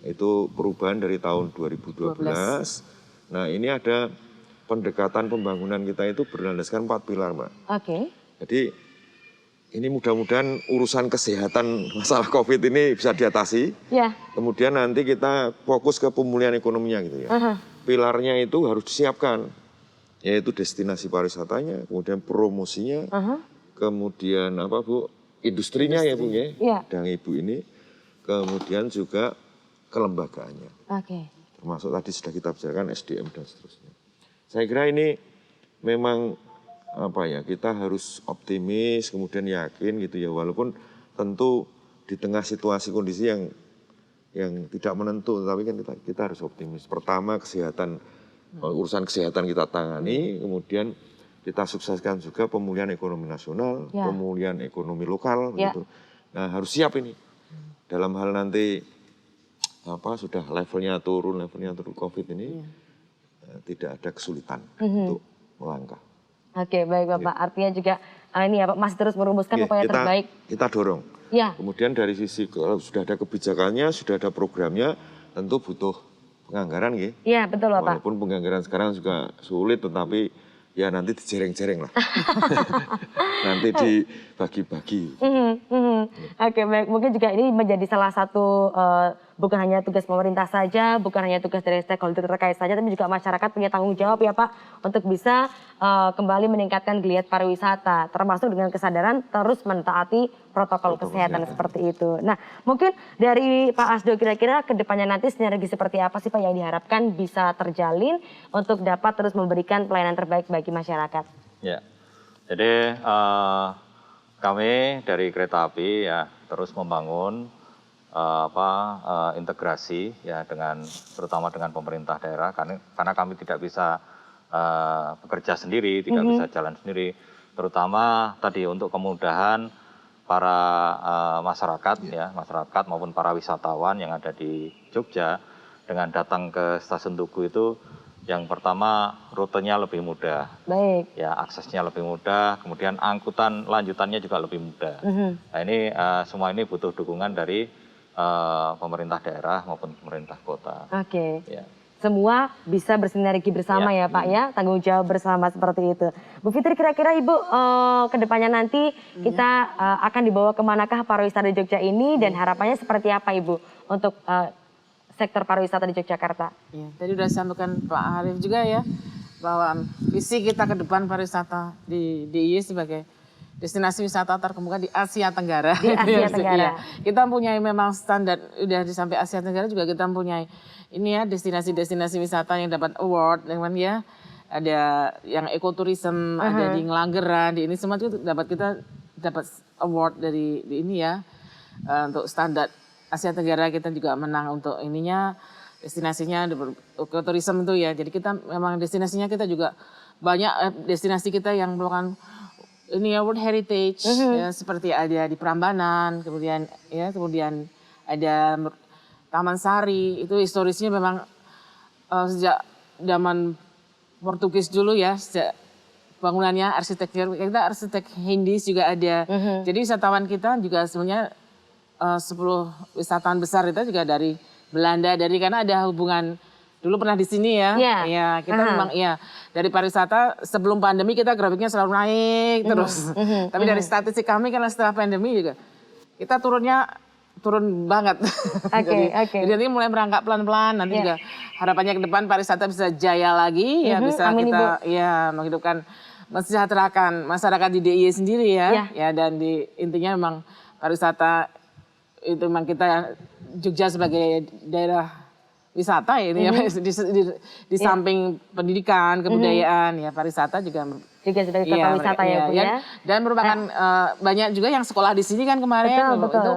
Itu perubahan dari tahun 2012. Nah, ini ada pendekatan pembangunan kita itu berlandaskan 4 pilar, Mbak. Oke. Jadi ini mudah-mudahan urusan kesehatan masalah COVID ini bisa diatasi. Ya. Kemudian nanti kita fokus ke pemulihan ekonominya gitu ya. Pilarnya itu harus disiapkan, yaitu destinasi pariwisatanya, kemudian promosinya, kemudian apa Bu, industrinya ya Bu ya, dan Ibu ini, kemudian juga kelembagaannya. Oke. Termasuk tadi sudah kita bicarakan SDM dan seterusnya. Saya kira ini memang apa ya, kita harus optimis, kemudian yakin gitu ya, walaupun tentu di tengah situasi kondisi yang tidak menentu, tapi kan kita harus optimis. Pertama kesehatan, urusan kesehatan kita tangani, kemudian kita sukseskan juga pemulihan ekonomi nasional, pemulihan ekonomi lokal, gitu. Nah, harus siap ini. Dalam hal nanti apa sudah levelnya turun COVID ini, tidak ada kesulitan untuk melangkah. Oke, baik Bapak. Artinya juga ini ya Pak, masih terus merumuskan upaya terbaik. Kita dorong. Ya. Kemudian dari sisi kalau sudah ada kebijakannya, sudah ada programnya, tentu butuh penganggaran ya. Iya, betul Bapak. Walaupun penganggaran sekarang juga sulit, tetapi ya nanti dijereng-jereng lah. Nanti dibagi-bagi. Oke, baik. Mungkin juga ini menjadi salah satu bukan hanya tugas pemerintah saja, bukan hanya tugas dari stakeholder terkait saja, tapi juga masyarakat punya tanggung jawab ya Pak untuk bisa kembali meningkatkan geliat pariwisata, termasuk dengan kesadaran terus mentaati protokol kesehatan seperti itu. Nah, mungkin dari Pak Asdo kira-kira kedepannya nanti sinergi seperti apa sih Pak yang diharapkan bisa terjalin untuk dapat terus memberikan pelayanan terbaik bagi masyarakat? Ya, jadi kami dari Kereta Api ya terus membangun integrasi ya terutama dengan pemerintah daerah, karena kami tidak bisa bekerja sendiri, tidak bisa jalan sendiri, terutama tadi untuk kemudahan para masyarakat ya, masyarakat maupun para wisatawan yang ada di Jogja dengan datang ke Stasiun Tugu itu. Yang pertama, rutenya lebih mudah, ya aksesnya lebih mudah, kemudian angkutan lanjutannya juga lebih mudah. Nah ini semua ini butuh dukungan dari pemerintah daerah maupun pemerintah kota. Oke. Ya. Semua bisa bersinergi bersama ya Pak ya, tanggung jawab bersama seperti itu. Bu Fitri, kira-kira Ibu kedepannya nanti kita akan dibawa kemanakah pariwisata di Jogja ini dan harapannya seperti apa Ibu untuk sektor pariwisata di Yogyakarta? Ya, tadi sudah disampaikan Pak Arief juga ya, bahwa visi kita ke depan pariwisata di DIY sebagai destinasi wisata terkemuka di Asia Tenggara. Di Asia Tenggara. Kita mempunyai memang standar, udah sampai Asia Tenggara juga kita mempunyai ini ya destinasi-destinasi wisata yang dapat award, ya. Ada yang ekoturism, ada di Ngelanggeran, di ini semua itu kita dapat award dari ini ya, untuk standar Asia Tenggara. Kita juga menang untuk ininya, destinasinya ekoturism itu ya. Jadi kita memang destinasinya kita juga banyak destinasi kita yang melakukan ini ya World Heritage ya, seperti ada di Prambanan, kemudian ada Taman Sari, itu historisnya memang sejak zaman Portugis dulu ya, sejak bangunannya arsitektur kita arsitek Hindis juga ada. Jadi wisatawan kita juga sebenarnya 10 wisatawan besar itu juga dari Belanda, karena ada hubungan dulu pernah di sini ya. Ya, kita memang ya dari pariwisata sebelum pandemi kita grafiknya selalu naik terus. Tapi dari statistik kami karena setelah pandemi juga kita turun banget. Jadi nanti mulai merangkak pelan-pelan, nanti juga harapannya ke depan pariwisata bisa jaya lagi ya, bisa kita ya menghidupkan, mensejahterakan masyarakat di DIY sendiri ya. Ya, dan intinya memang pariwisata itu memang kita Jogja sebagai daerah wisata ya ini ya di samping pendidikan, kebudayaan ya pariwisata juga sebagai kota wisata ya Bu ya. Dan merupakan banyak juga yang sekolah di sini kan kemarin Betul. itu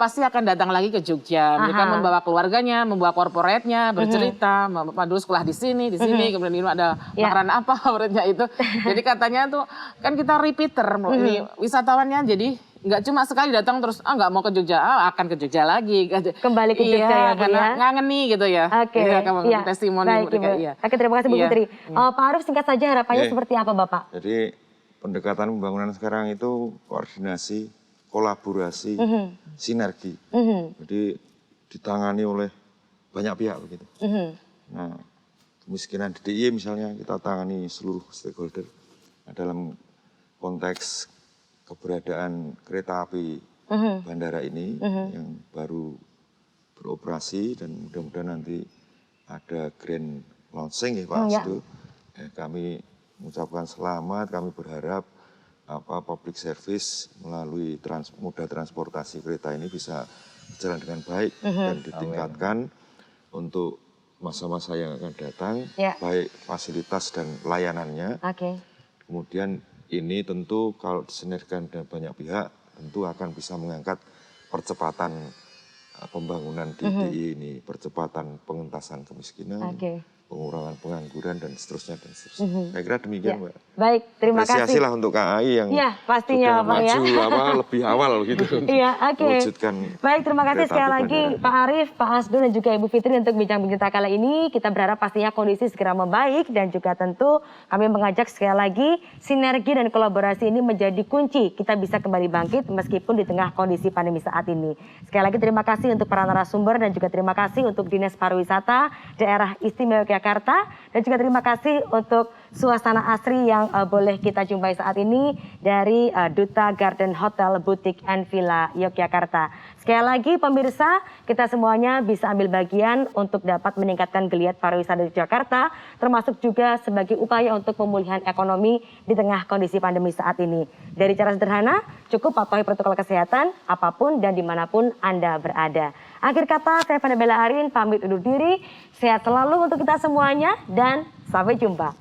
pasti akan datang lagi ke Jogja. Mereka membawa keluarganya, membawa korporatnya, bercerita, dulu sekolah di sini, kemudian ini ada makanan apa favoritnya itu. Jadi katanya tuh kan kita repeater, ini wisatawannya jadi nggak cuma sekali datang terus nggak mau ke Jogja, akan ke Jogja lagi. Kembali ke Jogja ya Bu karena ya. ngangen nih gitu ya. Oke. Testimoni mereka. Oke, terima kasih Bu Putri. Pak Arif singkat saja harapannya seperti apa Bapak? Jadi pendekatan pembangunan sekarang itu koordinasi, kolaborasi, sinergi. Jadi ditangani oleh banyak pihak begitu. Nah, kemiskinan di DIY misalnya kita tangani seluruh stakeholder. Nah, dalam konteks keberadaan kereta api bandara ini yang baru beroperasi dan mudah-mudahan nanti ada grand launching ya Pak Asdo. Kami mengucapkan selamat, kami berharap public service melalui moda transportasi kereta ini bisa berjalan dengan baik dan ditingkatkan untuk masa-masa yang akan datang, baik fasilitas dan layanannya. Kemudian ini tentu kalau disinergikan dengan banyak pihak, tentu akan bisa mengangkat percepatan pembangunan di DIY ini, percepatan pengentasan kemiskinan, pengurangan pengangguran dan seterusnya dan seterusnya. Saya kira demikian, Mbak. Baik, terima kasih. Apresiasilah untuk KAI yang pastinya, sudah maju lebih awal gitu untuk mewujudkan. Baik, terima kasih sekali lagi Pak Arif, Pak Asdo dan juga Ibu Fitri untuk bincang-bincang kali ini. Kita berharap pastinya kondisi segera membaik dan juga tentu kami mengajak sekali lagi sinergi dan kolaborasi ini menjadi kunci kita bisa kembali bangkit meskipun di tengah kondisi pandemi saat ini. Sekali lagi terima kasih untuk para narasumber dan juga terima kasih untuk Dinas Pariwisata Daerah Istimewa Yogyakarta dan juga terima kasih untuk suasana asri yang boleh kita jumpai saat ini dari Duta Garden Hotel Boutique and Villa Yogyakarta. Sekali lagi pemirsa, kita semuanya bisa ambil bagian untuk dapat meningkatkan geliat pariwisata di Jakarta, termasuk juga sebagai upaya untuk pemulihan ekonomi di tengah kondisi pandemi saat ini. Dari cara sederhana, cukup patuhi protokol kesehatan apapun dan dimanapun Anda berada. Akhir kata, saya Fana Bella Arin pamit undur diri. Sehat selalu untuk kita semuanya dan sampai jumpa.